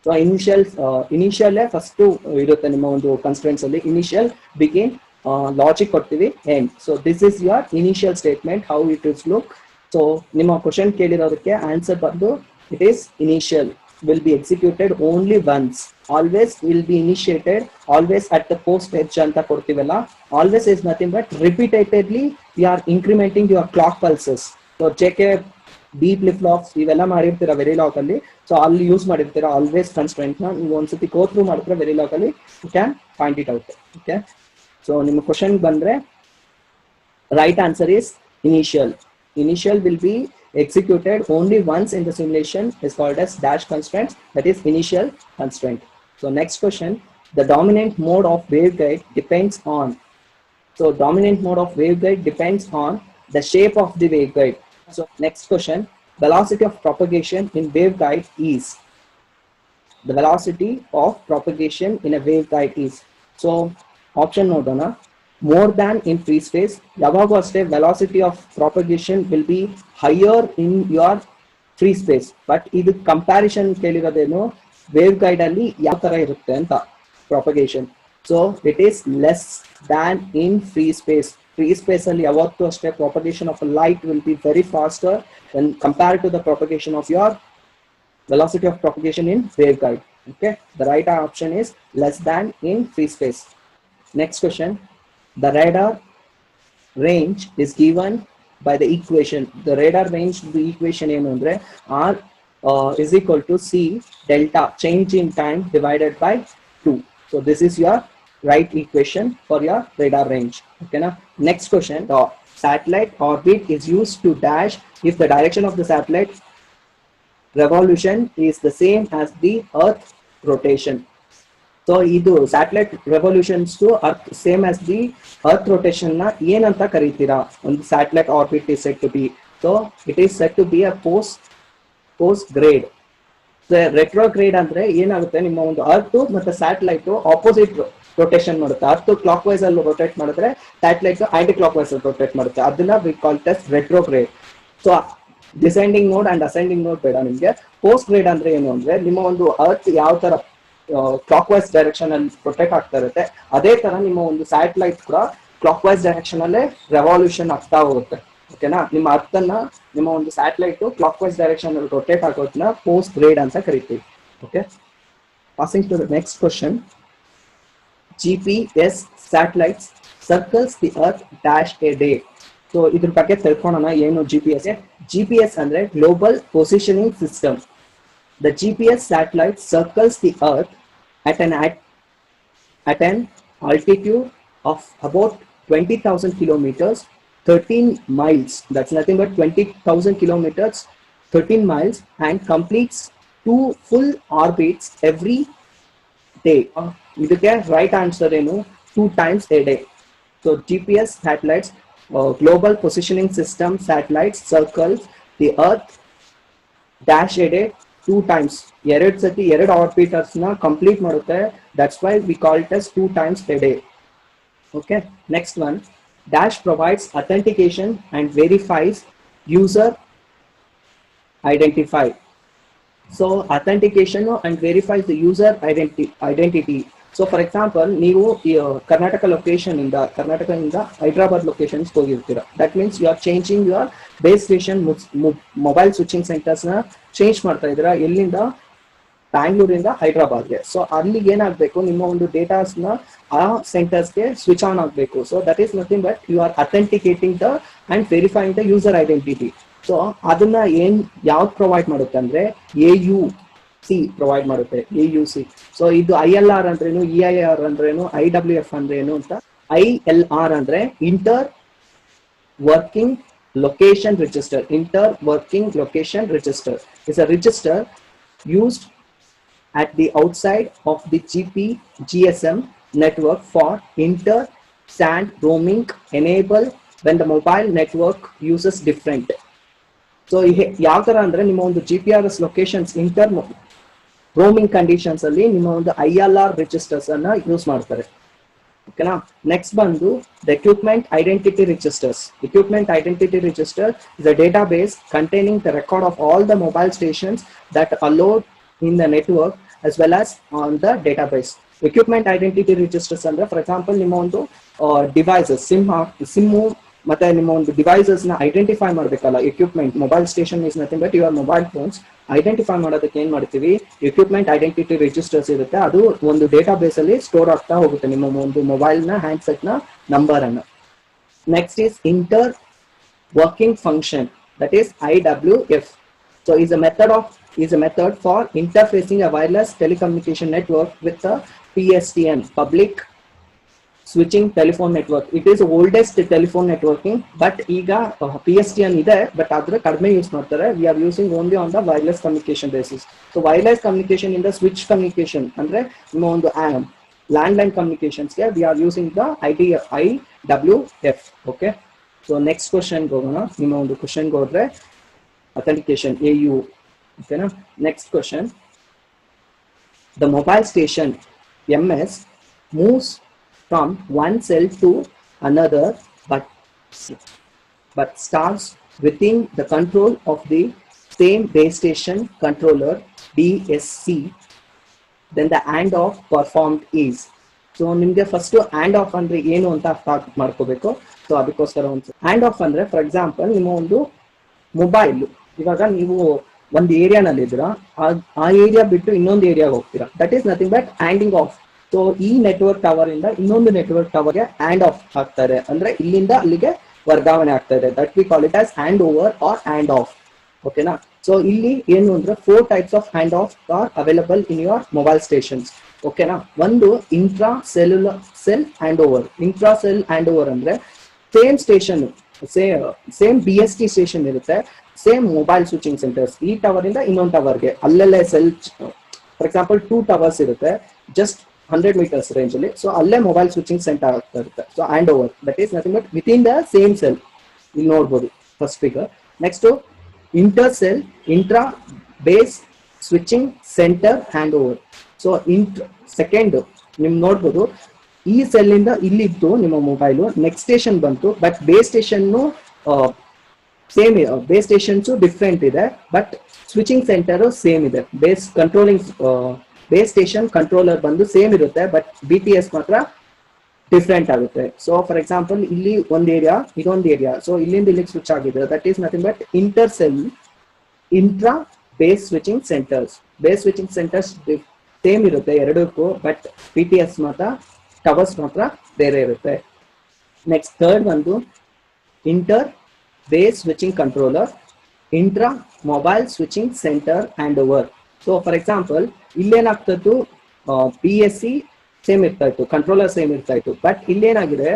So initial first ಇರುತ್ತೆ ನಿಮ್ಮ ಒಂದು constraints ಅಲ್ಲಿ. Initial begin, logic ಕೊಡ್ತೀವಿ, end. So this is your initial statement, how it is look. So ನಿಮ್ಮ question ಕೇಳಿರೋದಕ್ಕೆ answer ಬಂದು it is initial will be executed only once, always will be initiated, always at the post edge anta ಕೊಡ್ತೀವಲ್ಲ. Always is nothing but repeatedly we are incrementing your clock pulses. So JK B flip flops ಇವೆಲ್ಲ ಮಾಡಿರ್ತೀರಾ Verilog ಅಲ್ಲಿ. So ಅಲ್ಲಿ use ಮಾಡಿರ್ತೀರಾ always constraint ನ. ನೀವು ಒಂದ್ಸತಿ go through ಮಾಡಿದ್ರೆ Verilog ಅಲ್ಲಿ you can find it out. Okay, so ನಿಮ್ಮ ಕ್ವಶನ್ ಬಂದ್ರೆ right answer is initial. Initial will be executed only once in the simulation, is called as dash constraints, that is initial constraint. So next question, the dominant mode of waveguide depends on. So dominant mode of waveguide depends on the shape of the waveguide. So next question, velocity of propagation in waveguide is. The velocity of propagation in a waveguide is. So option nodona, more than in free space. Yavagu aste velocity of propagation will be higher in your free space, but idu comparison kelirodeno waveguide alli yav tara irutte anta propagation. So it is less than in free space. Free space alli yavattu aste propagation of a light will be very faster when compared to the propagation of your velocity of propagation in waveguide. Okay, the right option is less than in free space. Next question, the radar range is given by the equation. The radar range, the equation ಏನು ಅಂದ್ರೆ R is equal to C delta change in time divided by 2. So this is your right equation for your radar range. Okay na? Next question, the satellite orbit is used to dash if the direction of the satellite revolution is the same as the earth rotation. So idu satellite revolutions to earth same as the earth rotation na ಏನಂತ ಕರೀತೀರಾ? ಒಂದು satellite orbit is said to be. So it is said to be a post grade. So retrograde ಅಂದ್ರೆ ಏನಾಗುತ್ತೆ, ನಿಮ್ಮ ಒಂದು earth ಮತ್ತೆ satellite opposite rotation ಮಾಡುತ್ತೆ. Earth clock wise ಅಲ್ಲಿ rotate ಮಾಡಿದ್ರೆ ಸ್ಯಾಟಲೈಟ್ ಆಂಟಿ ಕ್ಲಾಕ್ ವೈಸ್ ಅಲ್ಲಿ ರೊಟೇಟ್ ಮಾಡುತ್ತೆ. ಅದನ್ನ V call it as retrograde. So descending ನೋಡ್ ಅಂಡ್ ಅಸೆಂಡಿಂಗ್ ನೋಡ್ ಬೇಡ ನಿಮ್ಗೆ. ಪೋಸ್ಟ್ ಗ್ರೇಡ್ ಅಂದ್ರೆ ಏನು ಅಂದ್ರೆ ನಿಮ್ಮ ಒಂದು ಅರ್ತ್ ಯಾವ ತರ ಕ್ಲಾಕ್ ವೈಸ್ ಡೈರೆಕ್ಷನ್ ಅಲ್ಲಿ ರೊಟೇಟ್ ಆಗ್ತಾ ಇರುತ್ತೆ, ಅದೇ ತರ ನಿಮ್ಮ ಒಂದು ಸ್ಯಾಟಲೈಟ್ ಕೂಡ ಕ್ಲಾಕ್ ವೈಸ್ ಡೈರೆಕ್ಷನ್ ಅಲ್ಲೇ ರೆವಲ್ಯೂಷನ್ ಆಗ್ತಾ ಹೋಗುತ್ತೆ. ಓಕೆನಾ? ನಿಮ್ಮ ಅರ್ಥನ ನಿಮ್ಮ ಒಂದು ಸ್ಯಾಟಲೈಟ್ ಕ್ಲಾಕ್ ವೈಸ್ ಡೈರೆಕ್ಷನ್ ಅಲ್ಲಿ ರೊಟೇಟ್ ಆಗೋದನ್ನ ಪೋಸ್ಟ್ ಗ್ರೇಡ್ ಅಂತ ಕರಿತೀವಿ. Okay, passing to the next question. GPS satellites circles the earth dash a day. So ಇದ್ರ ಬಗ್ಗೆ ತಿಳ್ಕೊಳ್ಳೋಣ ಏನು GPS. GPS ಅಂದ್ರೆ global positioning system. The GPS satellite circles the earth at an altitude of about 20,000 kilometers, 13 miles. That's nothing but 20,000 kilometers, 13 miles, and completes 2 full orbits every day. ಇದಕ್ಕೆ right answer ಏನು? 2 times a day. So GPS satellites, global positioning system satellites circles the earth dash a day 2 times. ಎರಡು ಸತಿ ಎರಡು ಆರ್ಬಿಟರ್ಸ್ ನ complete ಮಾಡುತ್ತೆ. That's why V call it as 2 times a day. Okay, next one, dash provides authentication and verifies user identify. So authentication and verifies the user identity. So for example, ನೀವು Karnataka location ಇಂದ Hyderabad locations ಹೋಗಿರ್ತೀರಾ. That means you are changing your base station mobile switching centres ನ ಚೇಂಜ್ ಮಾಡ್ತಾ ಇದ್ದೀರಾ. ಎಲ್ಲಿಂದ? ಬ್ಯಾಂಗ್ಳೂರಿಂದ ಹೈದರಾಬಾದ್ಗೆ. So ಅಲ್ಲಿಗೆ ಏನಾಗಬೇಕು, ನಿಮ್ಮ ಒಂದು ಡೇಟಾಸ್ ನ ಆ ಸೆಂಟರ್ಸ್ಗೆ ಸ್ವಿಚ್ ಆನ್ ಆಗಬೇಕು. So that is nothing but you are authenticating the and verifying the user identity. ಸೊ ಅದನ್ನ ಯಾವ್ದು ಪ್ರೊವೈಡ್ ಮಾಡುತ್ತೆ ಅಂದ್ರೆ AUC ಪ್ರೊವೈಡ್ ಮಾಡುತ್ತೆ. AUC. ಸೊ ಇದು ILR ಅಂದ್ರೇನು, EIR ಅಂದ್ರೇನು, IWF ಅಂದ್ರೇನು ಅಂತ. ILR ಅಂದ್ರೆ inter working location register. Inter working location register is a register used at the outside of the GSM network for inter-SAN roaming, enable when the mobile network uses different. So ಯಾವ ತರ ಅಂದ್ರೆ ನಿಮ್ಮ ಒಂದು GPS locations inter roaming conditions ಅಲ್ಲಿ ನಿಮ್ಮ ಒಂದು ILR registers ಅನ್ನ use ಮಾಡ್ತಾರೆ. ಓಕೆನಾ. ನೆಕ್ಸ್ಟ್ ಬಂದು the equipment identity registers. Equipment identity register is a database containing the record of all the mobile stations that are allowed in the network as well as on the database. Equipment identity registers ಅಂದ್ರೆ for example ನಿಮ್ಮ ಒಂದು devices SIM ಮತ್ತೆ ನಿಮ್ಮ ಒಂದು devices ನ identify ಮಾಡಬೇಕಲ್ಲ. Equipment mobile station is nothing but your mobile phones. Identify ಮಾಡೋದಕ್ಕೆ ಏನ್ ಮಾಡ್ತೀವಿ, ಎಕ್ವಿಪ್ಮೆಂಟ್ ಐಡೆಂಟಿಟಿ ರಿಜಿಸ್ಟರ್ಸ್ ಇರುತ್ತೆ. ಅದು ಒಂದು ಡೇಟಾ ಬೇಸ್ ಅಲ್ಲಿ ಸ್ಟೋರ್ ಆಗ್ತಾ ಹೋಗುತ್ತೆ ನಿಮ್ಮ ಒಂದು ಮೊಬೈಲ್ ನ ಹ್ಯಾಂಡ್ಸೆಟ್ ನ ನಂಬರ್ ಅನ್ನು. Next is inter working function, that is IWF. So is a method for interfacing a wireless telecommunication network with a PSTN, public switching telephone network. It is oldest telephone networking, but iga PSTN ide, but adra kadme use ಮಾಡ್ತಾರೆ. We are using only on the wireless communication basis. So wireless communication in the switch communication ಅಂದ್ರೆ ನಿಮ್ಮ ಒಂದು landline communications ಗೆ we are using the IWF. Okay, so next question ಹೋಗೋಣ. ನಿಮ್ಮ ಒಂದು question ಗೆ ಹೋದ್ರೆ authentication AU. Okay na. Next question, the mobile station MS moves from one cell to another but starts within the control of the same base station controller BSC. Then the handoff performed is. So ನಿಮಗೆ first hand off ಅಂದ್ರೆ ಏನು ಅಂತ ಅರ್ಥ ಮಾಡ್ಕೋಬೇಕು. So ಅದಕ್ಕೋಸ್ಕರ ಒಂದು hand off ಅಂದ್ರೆ for example ನಿಮ್ಮ ಒಂದು ಮೊಬೈಲ್, ಇವಾಗ ನೀವು ಒಂದು ಏರಿಯಾನಲ್ಲಿ ಇದ್ದೀರಾ, ಆ ಏರಿಯಾ ಬಿಟ್ಟು ಇನ್ನೊಂದು ಏರಿಯಾಗೆ ಹೋಗ್ತೀರಾ, that is nothing but handing of. So ಈ ನೆಟ್ವರ್ಕ್ ಟವರ್ ಇಂದ ಇನ್ನೊಂದು ನೆಟ್ವರ್ಕ್ ಟವರ್ಗೆ ಹ್ಯಾಂಡ್ ಆಫ್ ಆಗ್ತಾರೆ, ಅಂದ್ರೆ ಇಲ್ಲಿಂದ ಅಲ್ಲಿಗೆ ವರ್ಗಾವಣೆ ಆಗ್ತಾ ಇದೆ. That we call it as hand over or hand off. ಓಕೆನಾ. ಸೊ ಇಲ್ಲಿ ಏನು ಅಂದ್ರೆ 4 types of hand off are available in your mobile stations. ಓಕೆನಾ. ಒಂದು intra cell hand over. Intra cell hand over ಅಂದ್ರೆ same station, same BST station ಇರುತ್ತೆ, same mobile switching centres. ಈ tower ಇಂದ ಇನ್ನೊಂದು ಟವರ್ಗೆ ಅಲ್ಲಲ್ಲೇ ಸೆಲ್, ಫಾರ್ ಎಕ್ಸಾಂಪಲ್ 2 towers ಇರುತ್ತೆ ಜಸ್ಟ್ 100 meters ರೇಂಜ್ ಅಲ್ಲಿ. ಸೊ ಅಲ್ಲೇ ಮೊಬೈಲ್ ಸ್ವಿಚಿಂಗ್ ಸೆಂಟರ್ ಆಗ್ತಾ ಇರುತ್ತೆ. So hand over that is nothing but with in the same cell. ಇಲ್ಲಿ ನೋಡ್ಬೋದು first figure. Next inter cell intra base switching centre hand over. So second ನಿಮ್ ನೋಡ್ಬೋದು, ಈ cell ಇಂದ ಇಲ್ಲಿದ್ದು ನಿಮ್ಮ ಮೊಬೈಲು ನೆಕ್ಸ್ಟ್ ಸ್ಟೇಷನ್ ಬಂತು, but base station same, base stations different ಇದೆ but switching centre same ಇದೆ. ಬೇಸ್ ಸ್ಟೇಷನ್ ಕಂಟ್ರೋಲರ್ ಬಂದು same ಇರುತ್ತೆ ಬಟ್ BTS ಮಾತ್ರ ಡಿಫ್ರೆಂಟ್ ಆಗುತ್ತೆ. ಸೊ ಫಾರ್ ಎಕ್ಸಾಂಪಲ್ ಇಲ್ಲಿ ಒಂದು ಏರಿಯಾ, ಇದೊಂದು ಏರಿಯಾ, ಸೊ ಇಲ್ಲಿಂದ ಇಲ್ಲಿಗೆ ಸ್ವಿಚ್ ಆಗಿದೆ. That is nothing but inter cell intra base switching centres. Base switching centres same ಇರುತ್ತೆ ಎರಡಕ್ಕೂ, ಬಟ್ BTS ಮಾತ್ರ ಟವರ್ಸ್ ಮಾತ್ರ ಬೇರೆ ಇರುತ್ತೆ. ನೆಕ್ಸ್ಟ್ ಥರ್ಡ್ ಒಂದು inter base switching controller intra mobile switching centre hand over. So for example ಇಲ್ಲೇನಾಗ್ತದ್ದು, BSC same ಇರ್ತಾ ಇತ್ತು, ಕಂಟ್ರೋಲರ್ ಸೇಮ್ ಇರ್ತಾ ಇತ್ತು, ಬಟ್ ಇಲ್ಲೇನಾಗಿದೆ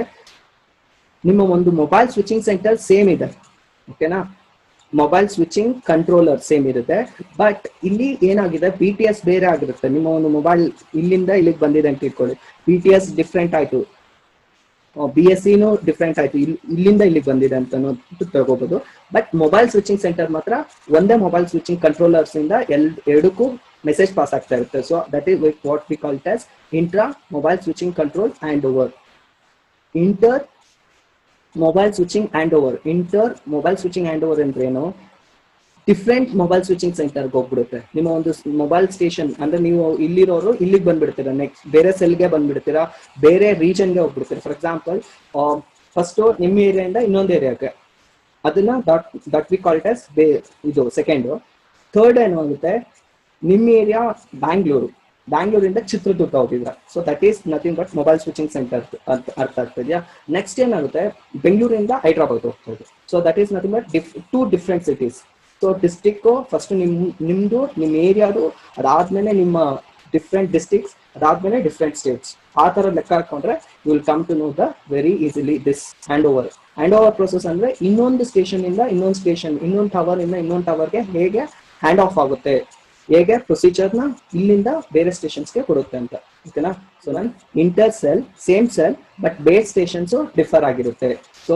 ನಿಮ್ಮ ಒಂದು ಮೊಬೈಲ್ ಸ್ವಿಚಿಂಗ್ ಸೆಂಟರ್ ಸೇಮ್ ಇದೆ. ಓಕೆನಾ. ಮೊಬೈಲ್ ಸ್ವಿಚಿಂಗ್ ಕಂಟ್ರೋಲರ್ ಸೇಮ್ ಇರುತ್ತೆ, ಬಟ್ ಇಲ್ಲಿ ಏನಾಗಿದೆ BTS ಬೇರೆ ಆಗಿರುತ್ತೆ. ನಿಮ್ಮ ಒಂದು ಮೊಬೈಲ್ ಇಲ್ಲಿಂದ ಇಲ್ಲಿಗೆ ಬಂದಿದೆ ಅಂತ ಇಟ್ಕೊಳ್ಳಿ, BTS ಡಿಫ್ರೆಂಟ್ ಆಯ್ತು, BSCನೂ ಡಿಫ್ರೆಂಟ್ ಆಯ್ತು, ಇಲ್ಲಿಂದ ಇಲ್ಲಿಗೆ ಬಂದಿದೆ ಅಂತ ತಗೋಬಹುದು. ಬಟ್ ಮೊಬೈಲ್ ಸ್ವಿಚಿಂಗ್ ಸೆಂಟರ್ ಮಾತ್ರ ಒಂದೇ ಮೊಬೈಲ್ ಸ್ವಿಚಿಂಗ್ ಕಂಟ್ರೋಲರ್ಸ್ ಇಂದ ಎರಡಕ್ಕೂ ಮೆಸೇಜ್ ಪಾಸ್ ಆಗ್ತಾ ಇರುತ್ತೆ. So that is what we call it as intra mobile switching control hand over. Inter mobile switching hand over. Inter mobile switching hand over ಅಂದ್ರೆ ಏನು, different mobile switching ಸೆಂಟರ್ಗೆ ಹೋಗ್ಬಿಡುತ್ತೆ. ನಿಮ್ಮ ಒಂದು ಮೊಬೈಲ್ ಸ್ಟೇಷನ್ ಅಂದ್ರೆ ನೀವು ಇಲ್ಲಿರೋರು ಇಲ್ಲಿಗೆ ಬಂದ್ಬಿಡ್ತೀರಾ, ನೆಕ್ಸ್ಟ್ ಬೇರೆ ಸೆಲ್ಗೆ ಬಂದ್ಬಿಡ್ತೀರಾ, ಬೇರೆ ರೀಜನ್ಗೆ ಹೋಗ್ಬಿಡ್ತೀರಾ. ಫಾರ್ ಎಕ್ಸಾಂಪಲ್ ಫಸ್ಟ್ ನಿಮ್ಮ ಏರಿಯಾದಿಂದ ಇನ್ನೊಂದು ಏರಿಯಾಗೆ, ಅದನ್ನ that we call it as ಇದು ಸೆಕೆಂಡ್. ಥರ್ಡ್ ಏನಾಗುತ್ತೆ, ನಿಮ್ಮ ಏರಿಯಾ ಬ್ಯಾಂಗ್ಳೂರಿಂದ ಚಿತ್ರದುರ್ಗ ಹೋಗಿದ್ರ, so that is nothing but mobile switching centre. ಅರ್ಥ ಆಗ್ತಿದ್ಯಾ. ನೆಕ್ಸ್ಟ್ ಏನಾಗುತ್ತೆ, ಬೆಂಗಳೂರಿಂದ ಹೈದ್ರಾಬಾದ್ ಹೋಗ್ತದೆ, so that is nothing but 2 different cities. So district first ನಿಮ್ದು ನಿಮ್ಮ ಏರಿಯಾದು, ಅದಾದ್ಮೇಲೆ ನಿಮ್ಮ ಡಿಫ್ರೆಂಟ್ ಡಿಸ್ಟ್ರಿಕ್ಟ್ಸ್, ಅದಾದ್ಮೇಲೆ ಡಿಫ್ರೆಂಟ್ ಸ್ಟೇಟ್ಸ್. ಆ ತರ ಲೆಕ್ಕ ಹಾಕೊಂಡ್ರೆ you will come to know the very easily this hand over. Hand over process ಅಂದ್ರೆ ಇನ್ನೊಂದು ಸ್ಟೇಷನ್ ಇಂದ ಇನ್ನೊಂದು ಸ್ಟೇಷನ್, ಇನ್ನೊಂದು ಟವರ್ ಇಂದ ಇನ್ನೊಂದು ಟವರ್ಗೆ ಹೇಗೆ ಹ್ಯಾಂಡ್ ಆಫ್ ಆಗುತ್ತೆ, ಹೇಗೆ ಪ್ರೊಸೀಜರ್ನ ಇಲ್ಲಿಂದ ಬೇರೆ ಸ್ಟೇಷನ್ಸ್ಗೆ ಕೊಡುತ್ತೆ ಅಂತ. ಓಕೆನಾ. So inter cell same cell but base stations differ ಆಗಿರುತ್ತೆ. So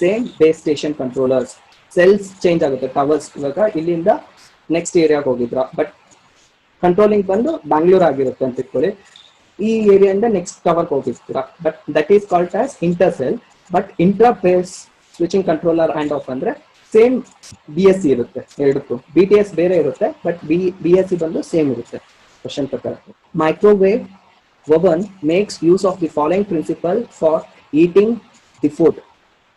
same base station controllers. Cells change ಆಗುತ್ತೆ, ಟವರ್ಸ್ ಇವಾಗ ಇಲ್ಲಿಂದ ನೆಕ್ಸ್ಟ್ ಏರಿಯಾಗೆ ಹೋಗಿದ್ರ, ಬಟ್ ಕಂಟ್ರೋಲಿಂಗ್ ಬಂದು ಬ್ಯಾಂಗ್ಳೂರ್ ಆಗಿರುತ್ತೆ ಅಂತ ಇಟ್ಕೊಳ್ಳಿ. ಈ ಏರಿಯಾದಿಂದ ನೆಕ್ಸ್ಟ್ ಟವರ್ಗೆ ಹೋಗಿರ್ತೀರಾ, but that is called as inter cell. But intra base switching controller hand off ಅಂದ್ರೆ ಸೇಮ್ BSc ಇರುತ್ತೆ ಎರಡಕ್ಕೂ. BTS ಬೇರೆ ಇರುತ್ತೆ, ಬಟ್ BSc ಬಂದು ಸೇಮ್ ಇರುತ್ತೆ ಕ್ವಶನ್ ಪ್ರಕಾರ. Microwave oven makes use of the following principle for heating the food.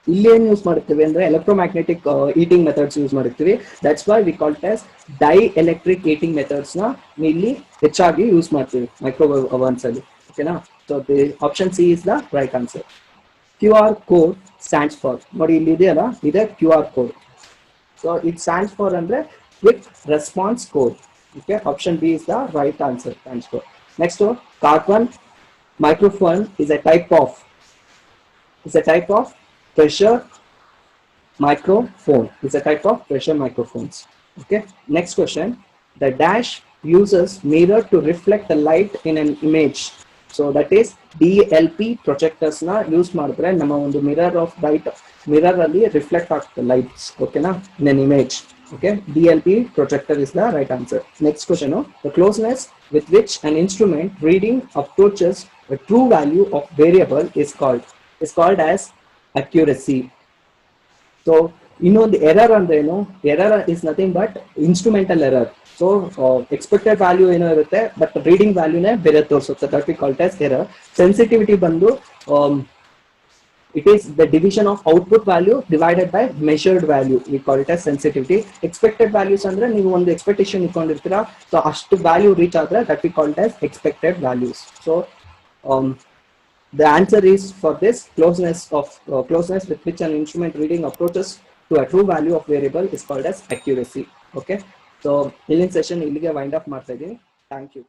ಇಲ್ಲಿ ಏನು ಯೂಸ್ ಮಾಡ್ತೀವಿ ಅಂದ್ರೆ ಎಲೆಕ್ಟ್ರೋಮ್ಯಾಗ್ನೆಟಿಕ್ ಈಟಿಂಗ್ ಮೆಥಡ್ಸ್ ಯೂಸ್ ಮಾಡ್ತೀವಿ. That's why we called as dielectric heating methods ನ ಇಲ್ಲಿ ಹೆಚ್ಚಾಗಿ ಯೂಸ್ ಮಾಡ್ತೀವಿ ಮೈಕ್ರೋವೇವ್ ಓವನ್ಸ್ ಅಲ್ಲಿ. ಓಕೆನಾ? So the option C is the right answer. QR code stands for, ನೋಡಿ ಇಲ್ಲಿ ಇದೆಯಲ್ಲ, ಇದೆ QR code. So it stands for ಅಂದ್ರೆ quick response code. Okay, option B is the right answer. Stands for. Next one, carbon microphone is a type of pressure microphone. It's a type of pressure microphones. Okay. Next question, the dash uses mirror to reflect the light in an image. So that is DLP projectors na use ಮಾಡಿದ್ರೆ ನಮ್ಮ ಒಂದು mirror of light, mirror ಅಲ್ಲಿ reflect ಆಗ್ತದೆ lights. ಓಕೆನಾ? In an image. Okay, DLP projector is the right answer. Next question, the closeness with which an instrument reading approaches a true value of variable is called as accuracy. So the error ಅಂದ್ರೆ ಏನು? Error is nothing but instrumental error. So expected value ಏನೋ ಇರುತ್ತೆ, but reading ವ್ಯಾಲ್ಯೂನೇ ಬೇರೆ ತೋರಿಸುತ್ತೆ. That we called as error. Sensitivity ಬಂದು it is the division of output value divided by measured value. We call it as sensitivity. Expected values ಅಂದ್ರೆ ನೀವು ಒಂದು expectation ಇಟ್ಕೊಂಡಿರ್ತೀರಾ, so ಅಷ್ಟು value reach ಆದ್ರೆ that we call it as expected values. So the answer is for this, closeness with which an instrument reading approaches to a true value of variable is called as accuracy. Okay, so ಇಲ್ಲಿನ session ಇಲ್ಲಿಗೆ wind up ಮಾಡ್ತಾ ಇದ್ದೀನಿ. Thank you.